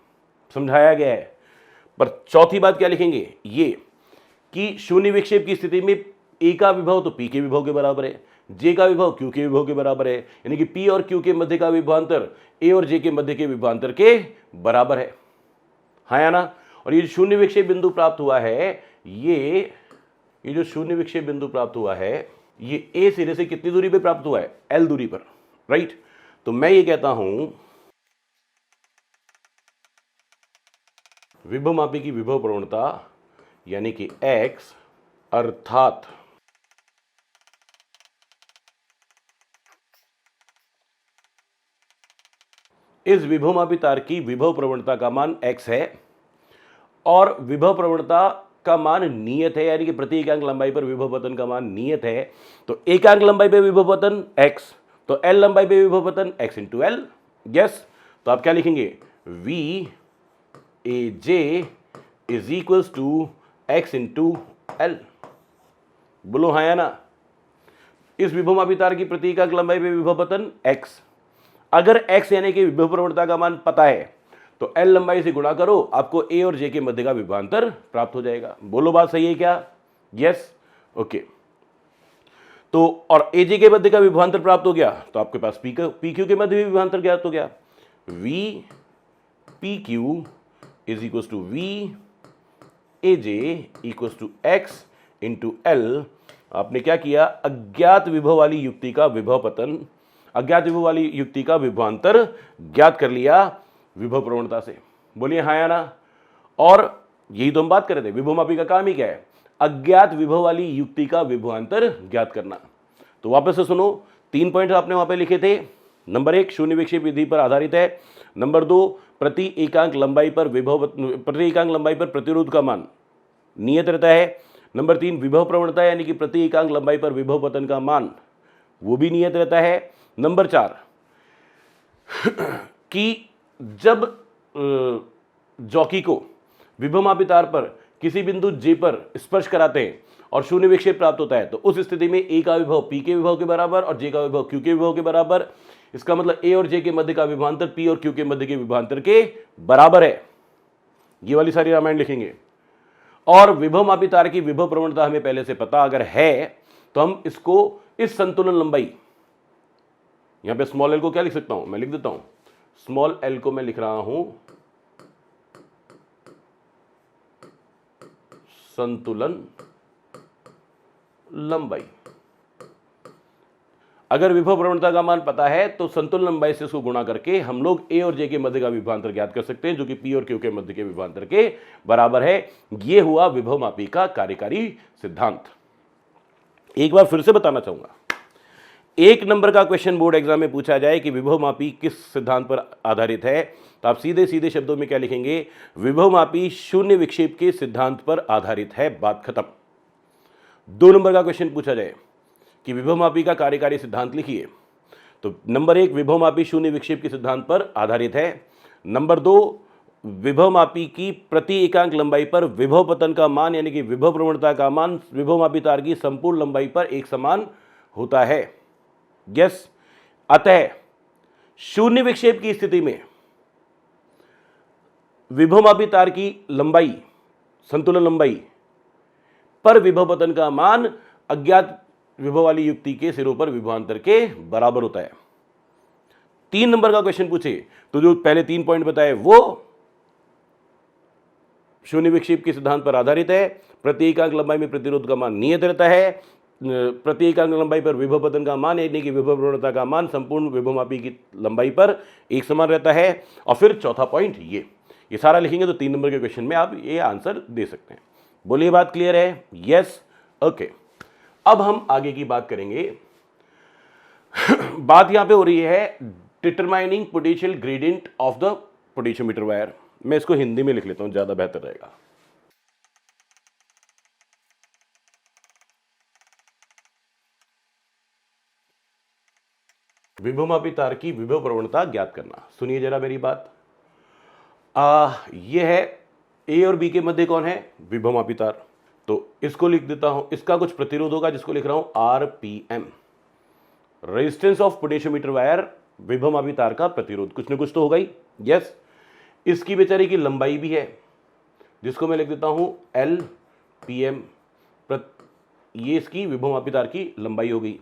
समझाया गया है, पर चौथी बात क्या लिखेंगे? ये कि शून्य विक्षेप की स्थिति में A का विभव तो P के विभव के बराबर है, J का विभव Q के विभव के बराबर है, यानी कि P और Q के मध्य का विभवांतर A और J के मध्य के विभवांतर के बराबर है। हाँ या ना? और ये शून्य विक्षेप बिंदु प्राप्त हुआ है, ये जो शून्य विक्षेप बिंदु प्राप्त हुआ है, ये A सिरे से कितनी दूरी पे प्राप्त हुआ है? L दूरी पर, राइट? तो मैं ये कहता हूं विभवमापी की विभव प्रवणता यानी कि x अर्थात इस विभवमापी तार की विभव प्रवणता का मान x है और विभव प्रवणता का मान नियत है, यानी कि प्रति एकांक लंबाई पर विभव पतन का मान नियत है। तो एकांक लंबाई पे विभव पतन x, तो l लंबाई पे विभव पतन x इंटू एल। यस, तो आप क्या लिखेंगे, v A J is equals to x into L. बोलो हाँ या ना। इस विभवमापी तार की प्रति एकांक लंबाई पे विभव पतन x, अगर x यानी कि विभव प्रवणता का मान पता है तो l लंबाई से गुणा करो, आपको a और j के मध्य का विभवांतर प्राप्त हो जाएगा। बोलो बात सही है क्या? Yes, okay. तो और aj के मध्य का विभवांतर प्राप्त हो गया तो आपके पास pq के मध्य भी विभवांतर ज्ञात हो गया। v pq is equal to v aj equal to x into L. आपने क्या किया, अज्ञात विभव वाली युक्ति का विभव पतन, अज्ञात विभव वाली युक्ति का विभवांतर ज्ञात कर लिया विभव प्रवणता से। बोलिए हाँ या ना। और यही तो हम बात कर रहे थे, विभवमापी का काम ही क्या है, अज्ञात विभव वाली युक्ति का विभवांतर ज्ञात करना। तो वापस से सुनो, 3 पॉइंट आपने वहां पे लिखे थे। नंबर 1 शून्य विक्षेप विधि पर आधारित है। नंबर 2 प्रति एकांक लंबाई पर प्रतिरोध का मान नियत रहता है। नंबर 3 विभव प्रवणता यानी कि प्रति एकांक लंबाई पर विभव पतन का मान वो भी नियत रहता है। नंबर 4 कि जब जॉकी को विभवमापी तार पर किसी बिंदु J पर स्पर्श कराते हैं और शून्य विक्षेप प्राप्त होता है तो उस स्थिति में A का विभव P के विभव के बराबर और J का विभव Q के विभव के बराबर। इसका मतलब A और J के मध्य का विभवांतर P और Q के मध्य के विभवांतर के बराबर है। ये वाली सारी रामायण लिखेंगे। और विभवमापी तार की विभव प्रवणता हमें पहले से पता अगर है तो हम इसको इस संतुलन लंबाई, यहां पे स्मॉल एल को क्या लिख सकता हूं, मैं लिख देता हूं, स्मॉल एल को मैं लिख रहा हूं संतुलन लंबाई। अगर विभव प्रवणता का मान पता है तो संतुलन लंबाई से इसको गुणा करके हम लोग ए और जे के मध्य का विभवांतर ज्ञात कर सकते हैं, जो कि पी और क्यू के मध्य के विभवांतर के बराबर है। यह हुआ विभवमापी का कार्यकारी सिद्धांत। एक बार फिर से बताना चाहूंगा, 1 नंबर का क्वेश्चन बोर्ड एग्जाम में पूछा जाए कि विभवमापी किस सिद्धांत पर आधारित है, तो आप सीधे सीधे शब्दों में क्या लिखेंगे, विभवमापी शून्य विक्षेप के सिद्धांत पर आधारित है, बात खत्म। 2 नंबर का क्वेश्चन पूछा जाए कि विभवमापी का कार्यकारी सिद्धांत लिखिए, तो नंबर 1 विभवमापी शून्य विक्षेप के सिद्धांत पर आधारित है। नंबर 2 विभवमापी की प्रति एकांक लंबाई पर विभव पतन का मान यानी कि विभव प्रवणता का मान विभवमापी तार की संपूर्ण लंबाई पर एक समान होता है। यस, अतः शून्य विक्षेप की स्थिति में विभवमापी तार की लंबाई, संतुलन लंबाई पर विभव पतन का मान अज्ञात विभव वाली युक्ति के सिरों पर विभवांतर के बराबर होता है। 3 नंबर का क्वेश्चन पूछे तो जो पहले 3 पॉइंट बताए वो शून्य विक्षेप के सिद्धांत पर आधारित है। प्रति एकांक लंबाई में प्रतिरोध का मान नियत रहता है। प्रति एकांक लंबाई पर विभव पतन का मान यानी कि विभव प्रवणता का मान संपूर्ण विभवमापी की लंबाई पर एक समान रहता है। और फिर चौथा पॉइंट ये सारा लिखेंगे तो 3 नंबर के क्वेश्चन में आप ये आंसर दे सकते हैं। बोलिए बात क्लियर है? Yes, okay. अब हम आगे की बात करेंगे। बात यहां पे हो रही है determining potential gradient of the potentiometer wire. मैं इसको हिंदी में लिख लेता हूं, ज्यादा बेहतर रहेगा। विभवमापी तार की विभव प्रवणता ज्ञात करना। सुनिए जरा मेरी बात। यह है ए और बी के मध्य कौन है, विभवमापी तार। तो इसको लिख देता हूं, इसका कुछ प्रतिरोध होगा जिसको लिख रहा हूं RPM, resistance of potentiometer wire. विभवमापी तार का प्रतिरोध कुछ न कुछ तो होगा ही। यस, इसकी बेचारे की लंबाई भी है जिसको मैं लिख देता हूं एल पी एम। ये इसकी विभवमापी तार की लंबाई हो गई।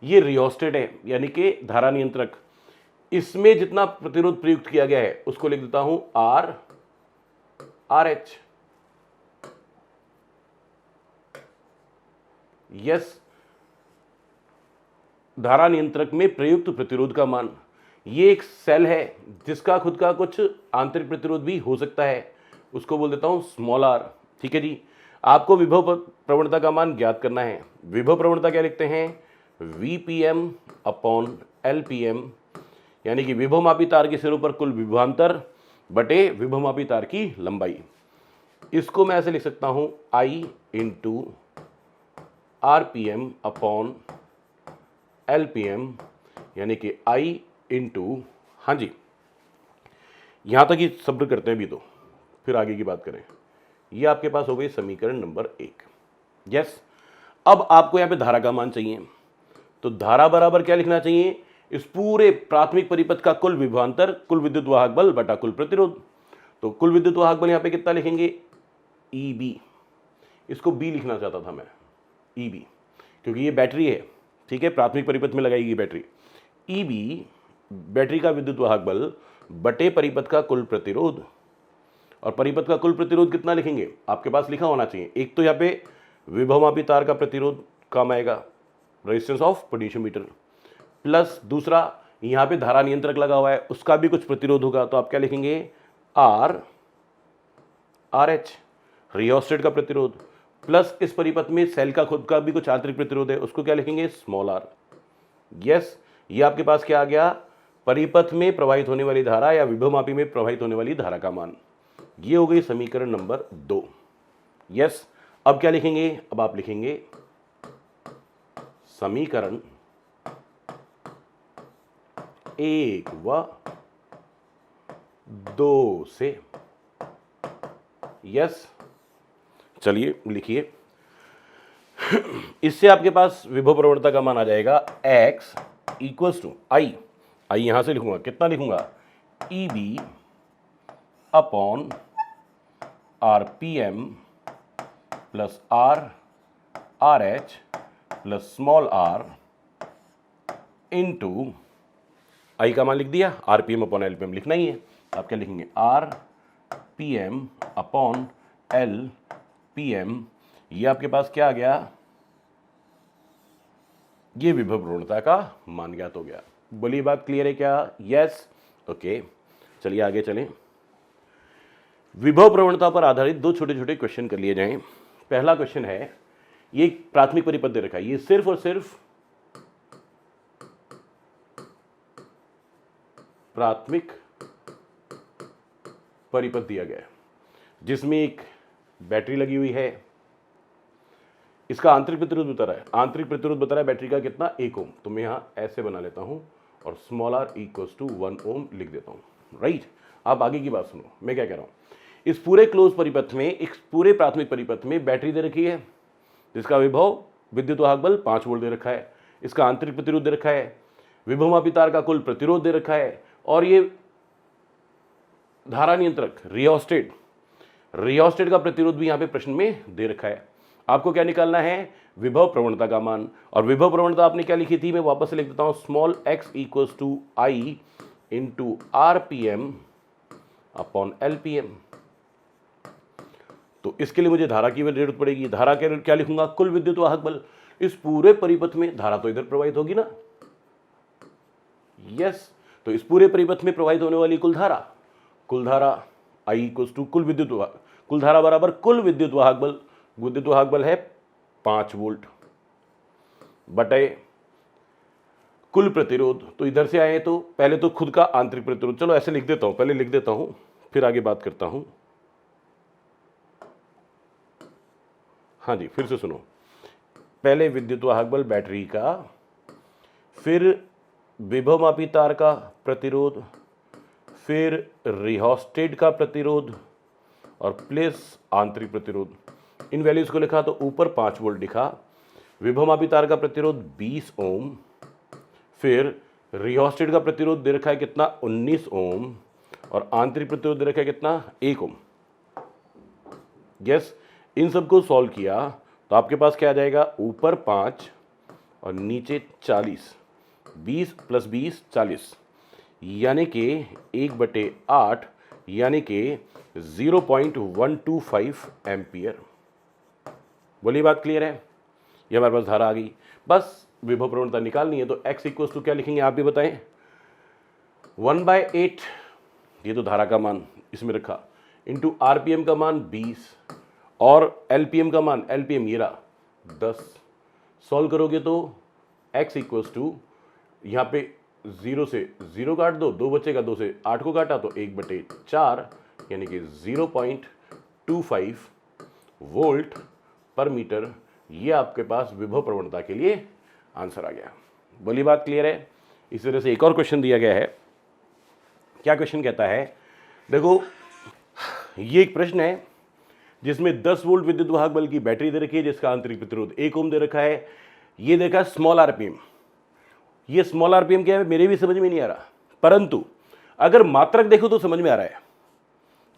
ये रियोस्टेट है यानी कि धारा नियंत्रक, इसमें जितना प्रतिरोध प्रयुक्त किया गया है उसको लिख देता हूं आर एच। यस, धारा नियंत्रक में प्रयुक्त प्रतिरोध का मान। ये एक सेल है जिसका खुद का कुछ आंतरिक प्रतिरोध भी हो सकता है, उसको बोल देता हूं स्मॉल आर। ठीक है जी। आपको विभव प्रवणता का मान ज्ञात करना है। विभव प्रवणता क्या लिखते हैं, VPM अपॉन LPM, यानी कि विभवमापी तार के सिरों पर कुल विभवांतर बटे विभवमापी तार की लंबाई। इसको मैं ऐसे लिख सकता हूं I into RPM upon LPM, यानी कि I इंटू, हाँ जी यहां तक ही शब्द करते हैं भी, तो फिर आगे की बात करें। ये आपके पास हो गई समीकरण नंबर 1। यस, अब आपको यहां पे धारा का मान चाहिए, तो धारा बराबर क्या लिखना चाहिए, इस पूरे प्राथमिक परिपथ का कुल विभवांतर, कुल विद्युत वाहक बल बटा कुल प्रतिरोध। तो कुल विद्युत वाहक बल यहां पे कितना लिखेंगे, EB, इसको B लिखना चाहता था मैं, EB, क्योंकि ये बैटरी है, ठीक है, प्राथमिक परिपथ में लगाई गई बैटरी। EB बैटरी का विद्युत वाहक बल बटे परिपथ का कुल प्रतिरोध, और परिपथ का कुल प्रतिरोध कितना लिखेंगे, आपके पास लिखा होना चाहिए। एक तो यहाँ पे विभवमापी तार का प्रतिरोध काम आएगा, रेजिस्टेंस ऑफ पोटेंशियोमीटर, प्लस दूसरा यहाँ पे धारा नियंत्रक लगा हुआ है, उसका भी कुछ प्रतिरोध होगा, तो आप क्या लिखेंगे, RH रियोस्टेट का प्रतिरोध, प्लस इस परिपथ में सेल का खुद का भी कुछ आंतरिक प्रतिरोध है, उसको क्या लिखेंगे, स्मॉल r। यस, ये आपके पास क्या आ गया, परिपथ में प्रवाहित होने वाली धारा या विभवमापी में प्रवाहित होने वाली धारा का मान। ये हो गई समीकरण नंबर 2। यस, अब क्या लिखेंगे, अब आप लिखेंगे समीकरण 1 व 2 से। यस, चलिए लिखिए। इससे आपके पास विभव प्रवणता का मान आ जाएगा x इक्वल्स टू आई यहां से लिखूंगा, कितना लिखूंगा, EB upon RPM plus RH plus small r into I का मान लिख दिया, RPM अपॉन LPM लिखना ही है। आप क्या लिखेंगे, RPM अपॉन LPM, ये आपके पास क्या आ गया, ये विभव प्रवणता का मान ज्ञात हो गया। बोलिए बात क्लियर है क्या, यस, ओके। चलिए आगे चलें। विभव प्रवणता पर आधारित दो छोटे छोटे क्वेश्चन कर लिए जाएं। पहला क्वेश्चन है, ये प्राथमिक परिपथ दे रखा है, ये सिर्फ और सिर्फ प्राथमिक परिपथ दिया गया है, जिसमें एक बैटरी लगी हुई है। इसका आंतरिक प्रतिरोध बता रहा है, आंतरिक प्रतिरोध बता रहा है बैटरी का कितना, 1 ओम। तो मैं यहां ऐसे बना लेता हूं और स्मॉल r इक्वल्स टू 1 ओम लिख देता हूं, राइट। आप आगे की बात सुनो, मैं क्या कह रहा हूं। इस पूरे क्लोज परिपथ में, एक पूरे प्राथमिक परिपथ में बैटरी दे रखी है, जिसका विभव विद्युत वाहक बल 5 वोल्ट दे रखा है, इसका आंतरिक प्रतिरोध दे रखा है, विभवमापी तार का कुल प्रतिरोध दे रखा है, और ये धारा नियंत्रक रियोस्टेट का प्रतिरोध भी यहां पे प्रश्न में दे रखा है। आपको क्या निकालना है, विभव प्रवणता का मान। और विभव प्रवणता आपने क्या लिखी थी, मैं वापस से लिख देता हूं, small x equals to I into RPM upon LPM। तो इसके लिए मुझे धारा की जरूरत पड़ेगी। धारा के क्या लिखूंगा, कुल विद्युत वाहक बल। इस पूरे परिपथ में धारा तो इधर प्रवाहित होगी ना, यस। तो इस पूरे परिपथ में प्रवाहित होने वाली कुल धारा I इक्वल्स टू कुल धारा बराबर कुल विद्युत वाहक बल। विद्युत वाहक बल है 5 वोल्ट बटे कुल प्रतिरोध। तो इधर से आए तो पहले तो खुद का आंतरिक प्रतिरोध, चलो ऐसे लिख देता हूं, पहले लिख देता हूं फिर आगे बात करता हूं। हाँ जी, फिर से सुनो, पहले विद्युत वाहक बल बैटरी का, फिर विभवमापी तार का प्रतिरोध, फिर रियोस्टेट का प्रतिरोध और प्लस आंतरिक प्रतिरोध। इन वैल्यूज को लिखा तो ऊपर 5 वोल्ट लिखा, विभवमापी तार का प्रतिरोध 20 ओम, फिर रियोस्टेट का प्रतिरोध दे रखा है कितना, 19 ओम, और आंतरिक प्रतिरोध दे रखा है कितना, 1 ओम। यस, इन सबको सॉल्व किया तो आपके पास क्या आ जाएगा, ऊपर 5 और नीचे 40, 20 प्लस 20 40, यानी कि 1/8, यानी कि 0.125 एम्पियर। बोलिए बात क्लियर है। ये हमारे पास धारा आ गई, बस विभव प्रवणता निकालनी है। तो x इक्वल्स टू क्या लिखेंगे, आप भी बताएं, 1/8, ये तो धारा का मान इसमें रखा, इंटू RPM का मान 20 और एलपीएम का मान, एलपीएम ये रहा 10। सॉल्व करोगे तो x इक्वल्स टू, यहाँ पे 0 से 0 काट दो, 2 बचेगा, 2 से 8 को काटा तो 1/4 यानी कि 0.25 वोल्ट पर मीटर। ये आपके पास विभव प्रवणता के लिए आंसर आ गया। बोली बात क्लियर है। इस तरह से एक और क्वेश्चन दिया गया है। क्या क्वेश्चन कहता है, देखो ये एक प्रश्न है जिसमें 10 वोल्ट विद्युत वाहक बल की बैटरी दे रखी है जिसका आंतरिक प्रतिरोध 1 ओम दे रखा है। ये देखा स्मॉल आरपीएम। ये स्मॉल आरपीएम क्या है मेरे भी समझ में नहीं आ रहा, परंतु अगर मात्रक देखो तो समझ में आ रहा है।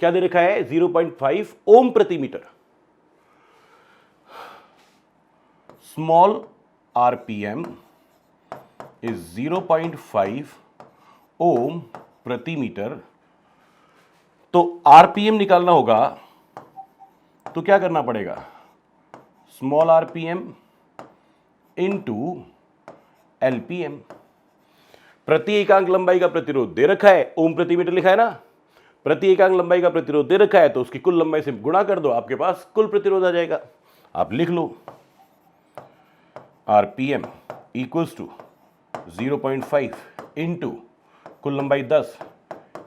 क्या दे रखा है, 0.5 ओम प्रति मीटर। स्मॉल आरपीएम इज 0.5 ओम प्रति मीटर। तो आरपीएम निकालना होगा तो क्या करना पड़ेगा, स्मॉल आरपीएम इंटू एलपीएम। प्रति एकांक लंबाई का प्रतिरोध दे रखा है, ओम प्रति मीटर लिखा है ना, प्रति एकांक लंबाई का प्रतिरोध दे रखा है तो उसकी कुल लंबाई से गुणा कर दो, आपके पास कुल प्रतिरोध आ जाएगा। आप लिख लो आरपीएम इक्वल्स टू 0.5 इंटू कुल लंबाई 10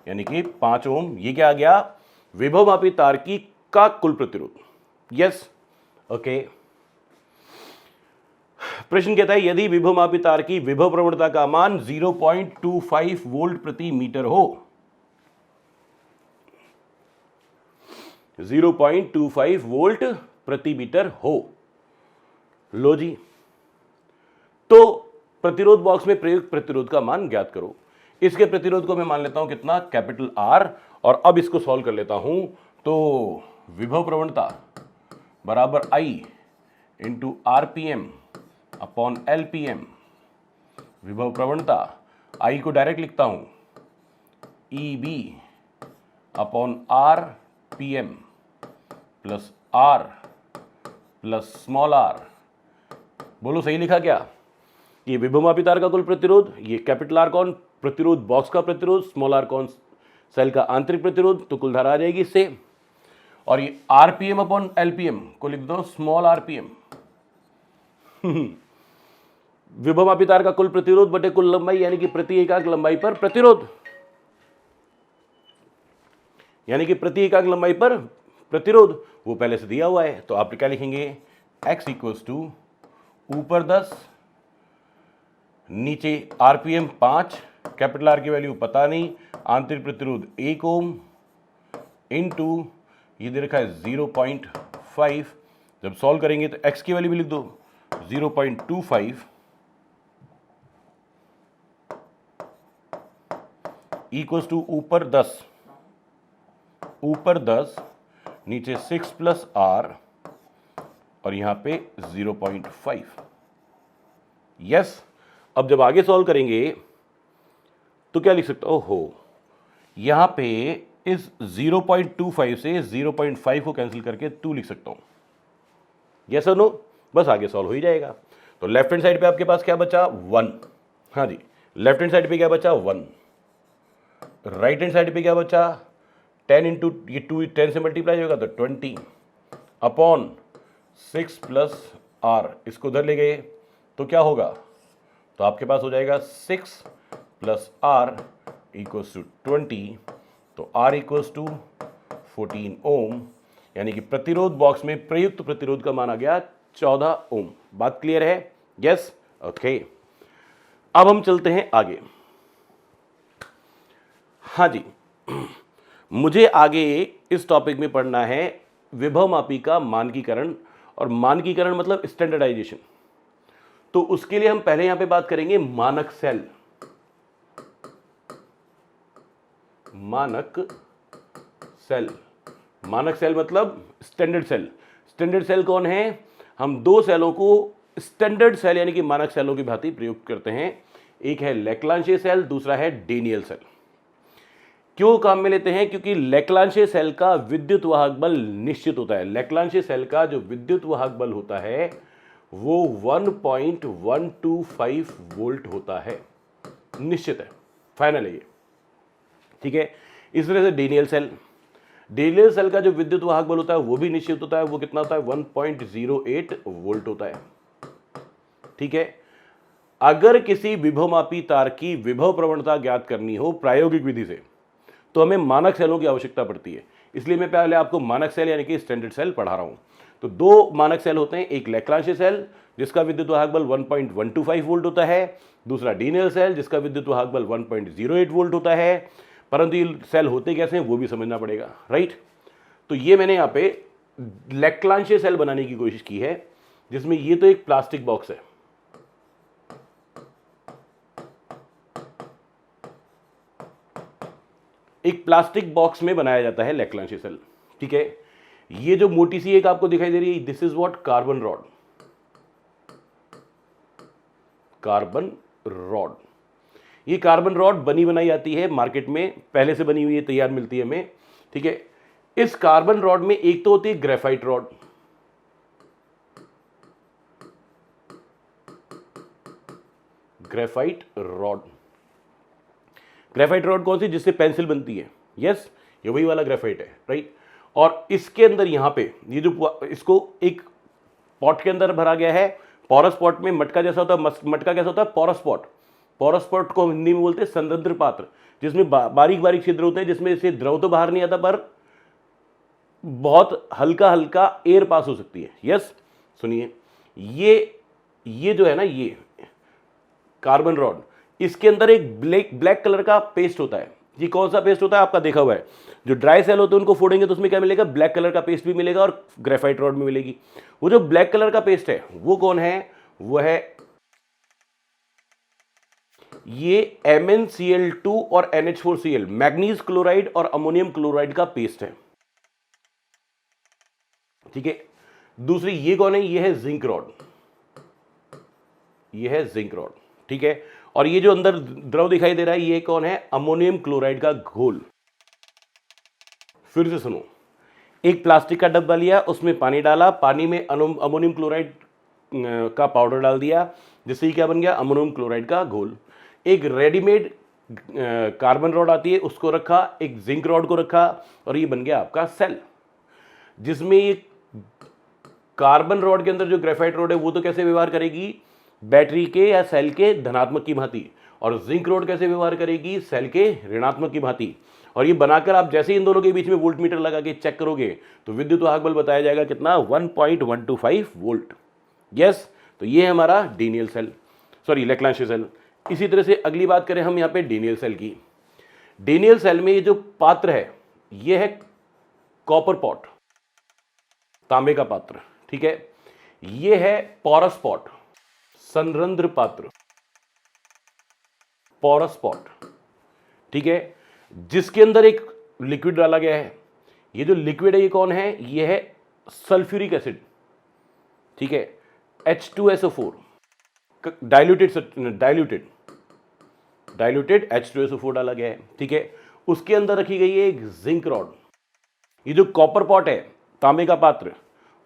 यानी कि 5 ओम। ये क्या आ गया, विभवमापी तार की का कुल प्रतिरोध। Yes, okay. प्रश्न कहता है यदि विभवमापी तार की विभव प्रवणता का मान 0.25 वोल्ट प्रति मीटर हो, 0.25 वोल्ट प्रति मीटर हो। लो जी, तो प्रतिरोध बॉक्स में प्रयुक्त प्रतिरोध का मान ज्ञात करो। इसके प्रतिरोध को मैं मान लेता हूं कितना, कैपिटल आर। और अब इसको सॉल्व कर लेता हूं तो विभव प्रवणता बराबर I into RPM upon LPM. विभव प्रवणता आई को डायरेक्ट लिखता हूं E B upon R P M plus R plus small R. बोलो सही लिखा क्या, ये विभवमापी तार का कुल प्रतिरोध, ये कैपिटल आर कौन प्रतिरोध बॉक्स का प्रतिरोध, स्मॉल आर कौन सेल का आंतरिक प्रतिरोध, तो कुल धारा आ जाएगी इससे। और ये आरपीएम अपॉन एलपीएम को लिख दो स्मॉल आरपीएम। विभवमापी तार का कुल प्रतिरोध बटे कुल लंबाई यानी कि प्रति एकांक लंबाई पर प्रतिरोध, यानी कि प्रति एकांक लंबाई पर प्रतिरोध वो पहले से दिया हुआ है। तो आप क्या लिखेंगे, x इक्वल्स टू ऊपर 10 नीचे आरपीएम 5, कैपिटल आर की वैल्यू पता नहीं, आंतरिक प्रतिरोध 1 ओम इनटू ये दे रखा है 0.5। जब सॉल्व करेंगे तो x की वैल्यू भी लिख दो 0.25 इक्वल्स टू ऊपर 10 नीचे 6 प्लस आर और यहां पे 0.5। यस, अब जब आगे सॉल्व करेंगे तो क्या लिख सकते हो, यहां पे इस 0.25 से 0.5 को कैंसिल करके 2 लिख सकता हूं। यस और नो, बस आगे सॉल्व हो ही जाएगा। तो लेफ्ट हैंड साइड पे आपके पास क्या बचा, 1। हाँ जी, लेफ्ट हैंड साइड पे क्या बचा, 1। राइट हैंड साइड पे क्या बचा, 10 इंटू ये 2 10 से मल्टीप्लाई होगा तो 20 अपॉन 6 प्लस आर। इसको उधर ले गए तो क्या होगा, तो आपके पास हो जाएगा 6 प्लस आर इक्वल्स टू 20। तो आर इक्वल्स टू 14 ओम, यानी कि प्रतिरोध बॉक्स में प्रयुक्त प्रतिरोध का मान आ गया 14 ओम। बात क्लियर है? Yes, okay. अब हम चलते हैं आगे। हाँ जी, मुझे आगे इस टॉपिक में पढ़ना है विभवमापी का मानकीकरण, और मानकीकरण मतलब स्टैंडर्डाइजेशन। तो उसके लिए हम पहले यहां पे बात करेंगे मानक सेल। मानक सेल मतलब स्टैंडर्ड सेल। स्टैंडर्ड सेल कौन है, हम दो सेलों को स्टैंडर्ड सेल यानी कि मानक सेलों की भांति प्रयुक्त करते हैं। एक है लेक्लांशिये सेल, दूसरा है डेनियल सेल। क्यों काम में लेते हैं, क्योंकि लेक्लांशिये सेल का विद्युत वाहक बल निश्चित होता है। लेक्लांशिये सेल का जो विद्युत वाहक बल होता है वो 1.125 वोल्ट होता है, निश्चित है, फाइनल है ये, ठीक है। इस तरह से डीएनएल सेल का जो विद्युत वाहक बल होता है वो भी निश्चित होता है, वो कितना होता है 1.08 वोल्ट होता है। ठीक है, अगर किसी विभवमापी तार की विभव प्रवणता ज्ञात करनी हो प्रायोगिक विधि से तो हमें मानक सेलों की आवश्यकता पड़ती है। इसलिए मैं पहले आपको मानक सेल यानी कि स्टैंडर्ड सेल पढ़ा रहा हूं। तो दो मानक सेल होते हैं, एक लैग्रांज सेल जिसका विद्युत वाहक बल 1.125 वोल्ट होता है, दूसरा डीएनएल सेल जिसका विद्युत वाहक बल 1.08 वोल्ट होता है। परंतु ये सेल होते कैसे हैं वो भी समझना पड़ेगा, राइट। तो ये मैंने यहाँ पे लैग्रांज सेल बनाने की कोशिश की है, जिसमें ये तो एक प्लास्टिक बॉक्स है, एक प्लास्टिक बॉक्स में बनाया जाता है लैग्रांज सेल। ठीक है, ये जो मोटी सी एक आपको दिखाई दे रही है, this is what carbon rod. Carbon rod, ये कार्बन रॉड बनी बनाई आती है मार्केट में, पहले से बनी हुई है, तैयार मिलती है हमें। ठीक है, इस कार्बन रॉड में एक तो होती है graphite rod, graphite rod. Graphite rod कौन सी, जिससे पेंसिल बनती है, यस, ये वही वाला ग्रेफाइट है, राइट। और इसके अंदर यहां पे ये जो इसको एक पॉट के अंदर भरा गया है, पोरस पॉट में मटका जैसा होता है, मटका कैसा होता है, पोरस पॉट। पोरस पॉट को हिंदी में बोलते हैं संरंध्र पात्र, जिसमें बारीक बारीक छिद्र होते हैं, जिसमें से द्रव तो बाहर नहीं आता पर बहुत हल्का हल्का एयर पास हो सकती है। यस, सुनिए, ये जो है ना, ये कार्बन रॉड, इसके अंदर एक ब्लैक कलर का पेस्ट होता है। ये कौन सा पेस्ट होता है, आपका देखा हुआ है, जो ड्राई सेल होते हैं उनको फोड़ेंगे तो उसमें क्या मिलेगा, ब्लैक कलर का पेस्ट भी मिलेगा और ग्रेफाइट रॉड में मिलेगी। वो जो ब्लैक कलर का पेस्ट है वो कौन है, वो है ये MnCl2 और NH4Cl, मैग्नीज क्लोराइड और अमोनियम क्लोराइड का पेस्ट है। ठीक है, दूसरी ये कौन है, ये है जिंक रॉड, ये है जिंक रॉड। ठीक है, और ये जो अंदर द्रव दिखाई दे रहा है ये कौन है, अमोनियम क्लोराइड का घोल। फिर से सुनो, एक प्लास्टिक का डब्बा लिया, उसमें पानी डाला, पानी में अमोनियम क्लोराइड का पाउडर डाल दिया, जिससे क्या बन गया, अमोनियम क्लोराइड का घोल। एक रेडीमेड कार्बन रॉड आती है उसको रखा, एक जिंक रॉड को रखा, और ये बन गया आपका सेल, जिसमें ये कार्बन रॉड के अंदर जो ग्रेफाइट रॉड है वो तो कैसे व्यवहार करेगी, बैटरी के या सेल के धनात्मक की भांति, और जिंक रॉड कैसे व्यवहार करेगी, सेल के ऋणात्मक की भांति। और ये बनाकर आप जैसे इन दोनों के बीच में वोल्ट मीटर लगा के चेक करोगे तो विद्युत वाहक बल बताया जाएगा कितना, 1.125 वोल्ट। यस, तो ये है हमारा DNL cell, sorry Lagrange cell. इसी तरह से अगली बात करें हम यहाँ पे डीएनएल सेल की। डीएनएल सेल में ये जो पात्र है ये है कॉपर पॉट, तांबे का पात्र। ठीक है, ये है पोरस पॉट, संरंध्र पात्र, पोरस पॉट। ठीक है, जिसके अंदर एक लिक्विड डाला गया है। ये जो लिक्विड है ये कौन है, ये है सल्फ्यूरिक एसिड। ठीक है, H2SO4 डाइल्यूटेड H2SO4 डाला गया है। ठीक है, उसके अंदर रखी गई है एक जिंक रॉड। ये जो कॉपर पॉट है, तांबे का पात्र,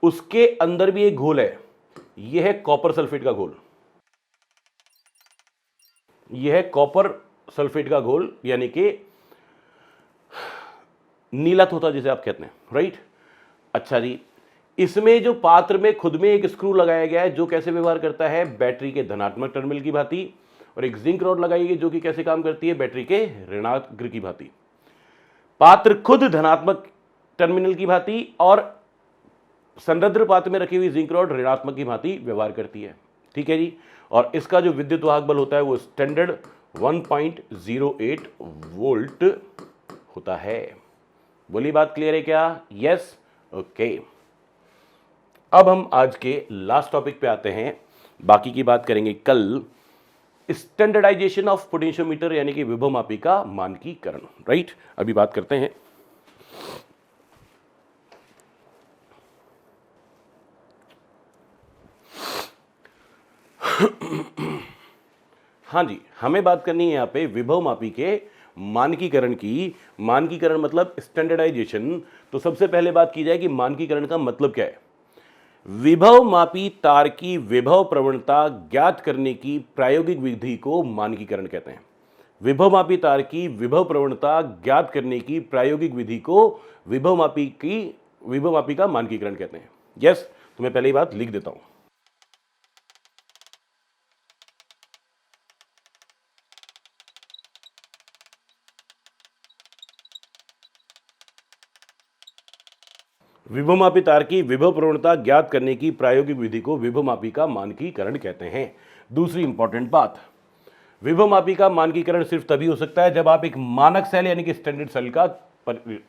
उसके अंदर भी एक घोल है, यह है कॉपर सल्फेट का घोल। यह है कॉपर सल्फेट का घोल, यानी कि नीला तोता जिसे आप कहते हैं, राइट। अच्छा जी, इसमें जो पात्र में खुद में एक स्क्रू लगाया गया है जो कैसे व्यवहार करता है, बैटरी के धनात्मक टर्मिनल की भांति, और एक जिंक रॉड लगाई गई जो कि कैसे काम करती है, बैटरी के ऋणात्मक की भांति। पात्र खुद धनात्मक टर्मिनल की भांति और संरंध्र पात्र में रखी हुई जिंक रॉड ऋणात्मक की भांति व्यवहार करती है। ठीक है जी, और इसका जो विद्युत वाहक बल होता है वो स्टैंडर्ड 1.08 वोल्ट होता है। बोली बात क्लियर है क्या? Yes, okay. अब हम आज के लास्ट टॉपिक पे आते हैं, बाकी की बात करेंगे कल। स्टैंडर्डाइजेशन ऑफ पोटेंशियोमीटर यानी कि विभवमापी का मानकीकरण, राइट। अभी बात करते हैं। हाँ जी, हमें बात करनी है यहाँ पे विभवमापी के मानकीकरण की। मानकीकरण मतलब स्टैंडर्डाइजेशन। तो सबसे पहले बात की जाए कि मानकीकरण का मतलब क्या है। विभवमापी तार की विभव प्रवणता ज्ञात करने की प्रायोगिक विधि को मानकीकरण कहते हैं। विभवमापी तार की विभव प्रवणता ज्ञात करने की प्रायोगिक विधि को विभवमापी का मानकीकरण कहते हैं। यस, तो मैं पहले ही बात लिख देता हूं। विभवमापी तार की विभव प्रवणता ज्ञात करने की प्रायोगिक विधि को विभवमापी का मानकीकरण कहते हैं। दूसरी इंपॉर्टेंट बात, विभवमापी का मानकीकरण सिर्फ तभी हो सकता है जब आप एक मानक सेल यानी कि स्टैंडर्ड सेल का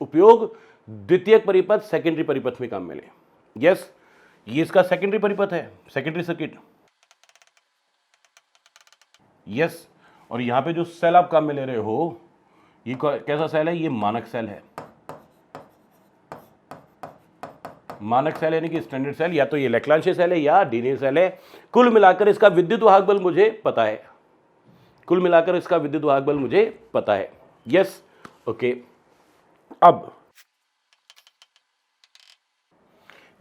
उपयोग द्वितीयक परिपथ सेकेंडरी परिपथ में काम में लें। यस, ये इसका सेकेंडरी परिपथ है, सेकेंडरी सर्किट। यस, और यहां पे जो सेल आप काम में ले रहे हो, ये कैसा सेल है? ये मानक सेल है। मानक सेल यानी कि स्टैंडर्ड सेल, या तो ये लैक्लांशियन सेल है या डीनेर सेल है। कुल मिलाकर इसका विद्युत वाहक बल मुझे पता है, कुल मिलाकर इसका विद्युत वाहक बल मुझे पता है। Yes, okay. अब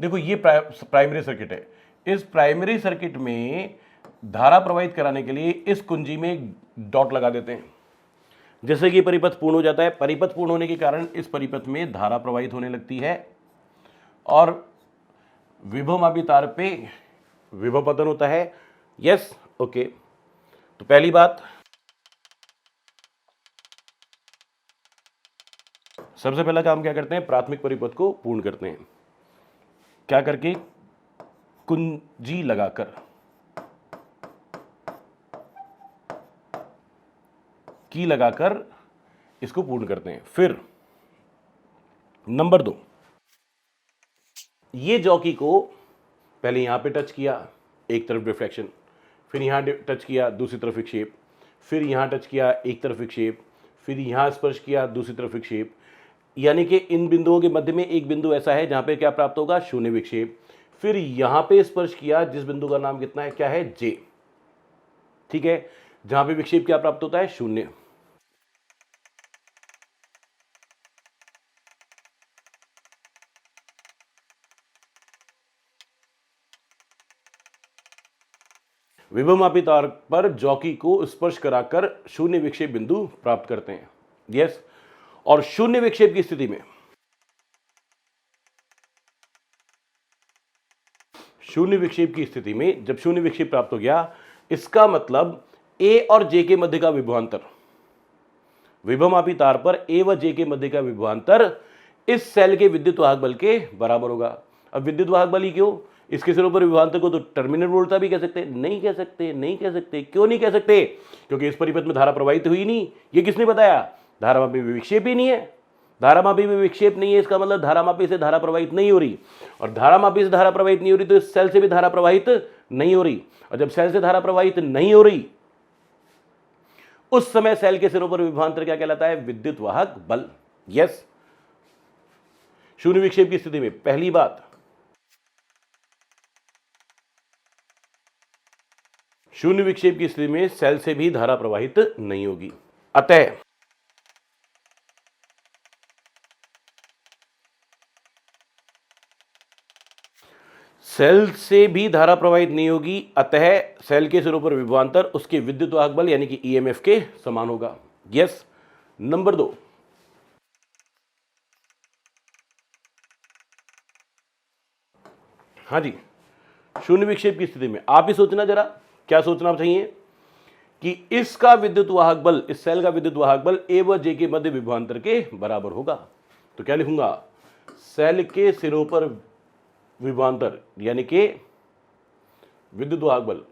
देखो, ये प्राइमरी सर्किट है। इस प्राइमरी सर्किट में धारा प्रवाहित कराने के लिए इस कुंजी में एक डॉट लगा देते हैं। जैसे कि परिपथ पूर्ण हो जाता है, परिपथ पूर्ण होने के कारण इस परिपथ में धारा प्रवाहित होने लगती है और विभवमापी तार पे विभव पतन होता है। Yes, okay. तो पहली बात, सबसे पहला काम क्या करते हैं? प्राथमिक परिपथ को पूर्ण करते हैं। क्या करके? कुंजी लगाकर। की लगाकर इसको पूर्ण करते हैं। फिर नंबर 2, ये जॉकी को पहले यहां पे टच किया, एक तरफ डिफ्रैक्शन, फिर यहां टच किया, दूसरी तरफ विक्षेप, फिर यहां टच किया, एक तरफ विक्षेप, फिर यहां स्पर्श किया, दूसरी तरफ विक्षेप। यानी कि इन बिंदुओं के मध्य में एक बिंदु ऐसा है जहां पे क्या प्राप्त होगा? शून्य विक्षेप। फिर यहां पे स्पर्श किया, जिस बिंदु का नाम कितना है? क्या है? जे। ठीक है, जहां पे विक्षेप क्या प्राप्त होता है? शून्य। विभवमापी तार पर जॉकी को स्पर्श कराकर शून्य विक्षेप बिंदु प्राप्त करते हैं। यस, और शून्य विक्षेप की स्थिति में, शून्य विक्षेप की स्थिति में जब शून्य विक्षेप प्राप्त हो गया, इसका मतलब ए और जे के मध्य का विभवांतर, विभवमापी तार पर ए व जे के मध्य का विभवांतर इस सेल के विद्युत वाहक बल के बराबर होगा। अब विद्युत वाहक बल ही क्यों? इसके सिरों पर विभवांतर को तो टर्मिनल वोल्टता भी कह सकते हैं। नहीं कह सकते, नहीं कह सकते। क्यों नहीं कह सकते? क्योंकि इस परिपथ में धारा प्रवाहित हुई नहीं। ये किसने बताया? धारामापी में विक्षेप ही नहीं है। धारामापी में विक्षेप नहीं है, इसका मतलब धारामापी से धारा प्रवाहित नहीं हो रही, और धारामापी से धारा प्रवाहित नहीं हो रही तो इस सेल से भी धारा प्रवाहित नहीं हो रही। और जब सेल से धारा प्रवाहित नहीं हो रही, उस समय सेल के सिरों पर विभवांतर क्या कहलाता है? विद्युत वाहक बल। यस, शून्य विक्षेप की स्थिति में पहली बात, शून्य विक्षेप की स्थिति में सेल से भी धारा प्रवाहित नहीं होगी। अतः सेल से भी धारा प्रवाहित नहीं होगी, अतः सेल के सिरों पर विभवांतर उसके विद्युत वाहक बल यानी कि ईएमएफ के समान होगा। यस। नंबर 2, हाँ जी, शून्य विक्षेप की स्थिति में आप ही सोचना, जरा क्या सोचना चाहिए कि इसका विद्युत वाहक बल, इस सेल का विद्युत वाहक बल ए व जे के मध्य विभवांतर के बराबर होगा। तो क्या लिखूंगा? सेल के सिरों पर विभवांतर यानी कि विद्युत वाहक बल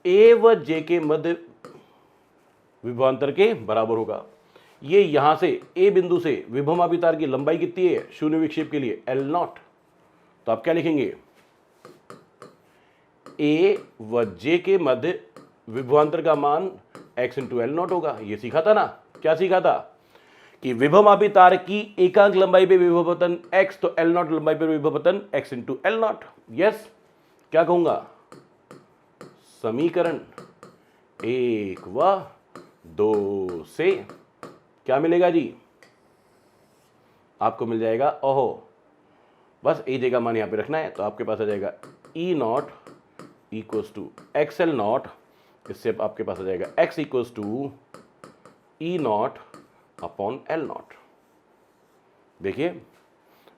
ए व जे के मध्य विभवांतर के बराबर होगा। ये यहां से ए बिंदु से विभवमापी तार की लंबाई कितनी है शून्य विक्षेप के लिए? L0। तो आप क्या लिखेंगे? ए व जे के मध्य विभवांतर का मान x इंटू L0 होगा। ये सीखा था ना? क्या सीखा था? कि विभवमापी तार की एकांक लंबाई पे विभव पतन x, तो L0 लंबाई पर विभव पतन x इंटू L0। यस, क्या कहूंगा? समीकरण 1 व 2 से क्या मिलेगा जी? आपको मिल जाएगा, ओहो, बस ए जे का मान यहां पे रखना है, तो आपके पास आ जाएगा E0 इक्वल्स टू XL0। इससे आपके पास आ जाएगा x equals to E0 upon L0। देखिए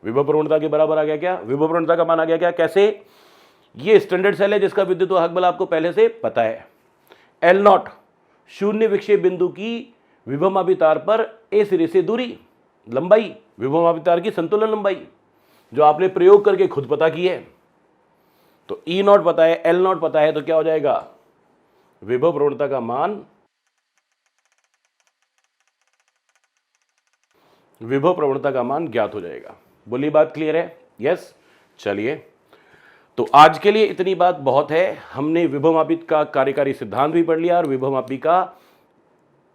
विभव प्रवणता के बराबर आ गया क्या, विभव प्रवणता का मान आ गया क्या, कैसे, ये स्टैंडर्ड सेल है जिसका विद्युत वाहक बल आपको पहले से पता है। L नॉट शून्य विक्षेप बिंदु की विभवमापी तार पर ए सिरे से दूरी, लंबाई, विभवमापी तार की संतुलन लंबाई जो आपने प्रयोग करके खुद पता की है। तो E नॉट पता है, L नॉट पता है, तो क्या हो जाएगा, विभव प्रवणता का मान, विभव प्रवणता का मान ज्ञात हो जाएगा। बोलिए बात क्लियर है? यस। चलिए तो आज के लिए इतनी बात बहुत है। हमने विभवमापी का कार्यकारी सिद्धांत भी पढ़ लिया और विभवमापी का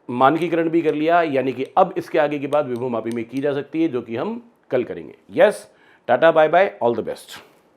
मानकीकरण भी कर लिया, यानी कि अब इसके आगे की बात विभवमापी में की जा सकती है, जो कि हम कल करेंगे। Yes, tata bye bye, all the best.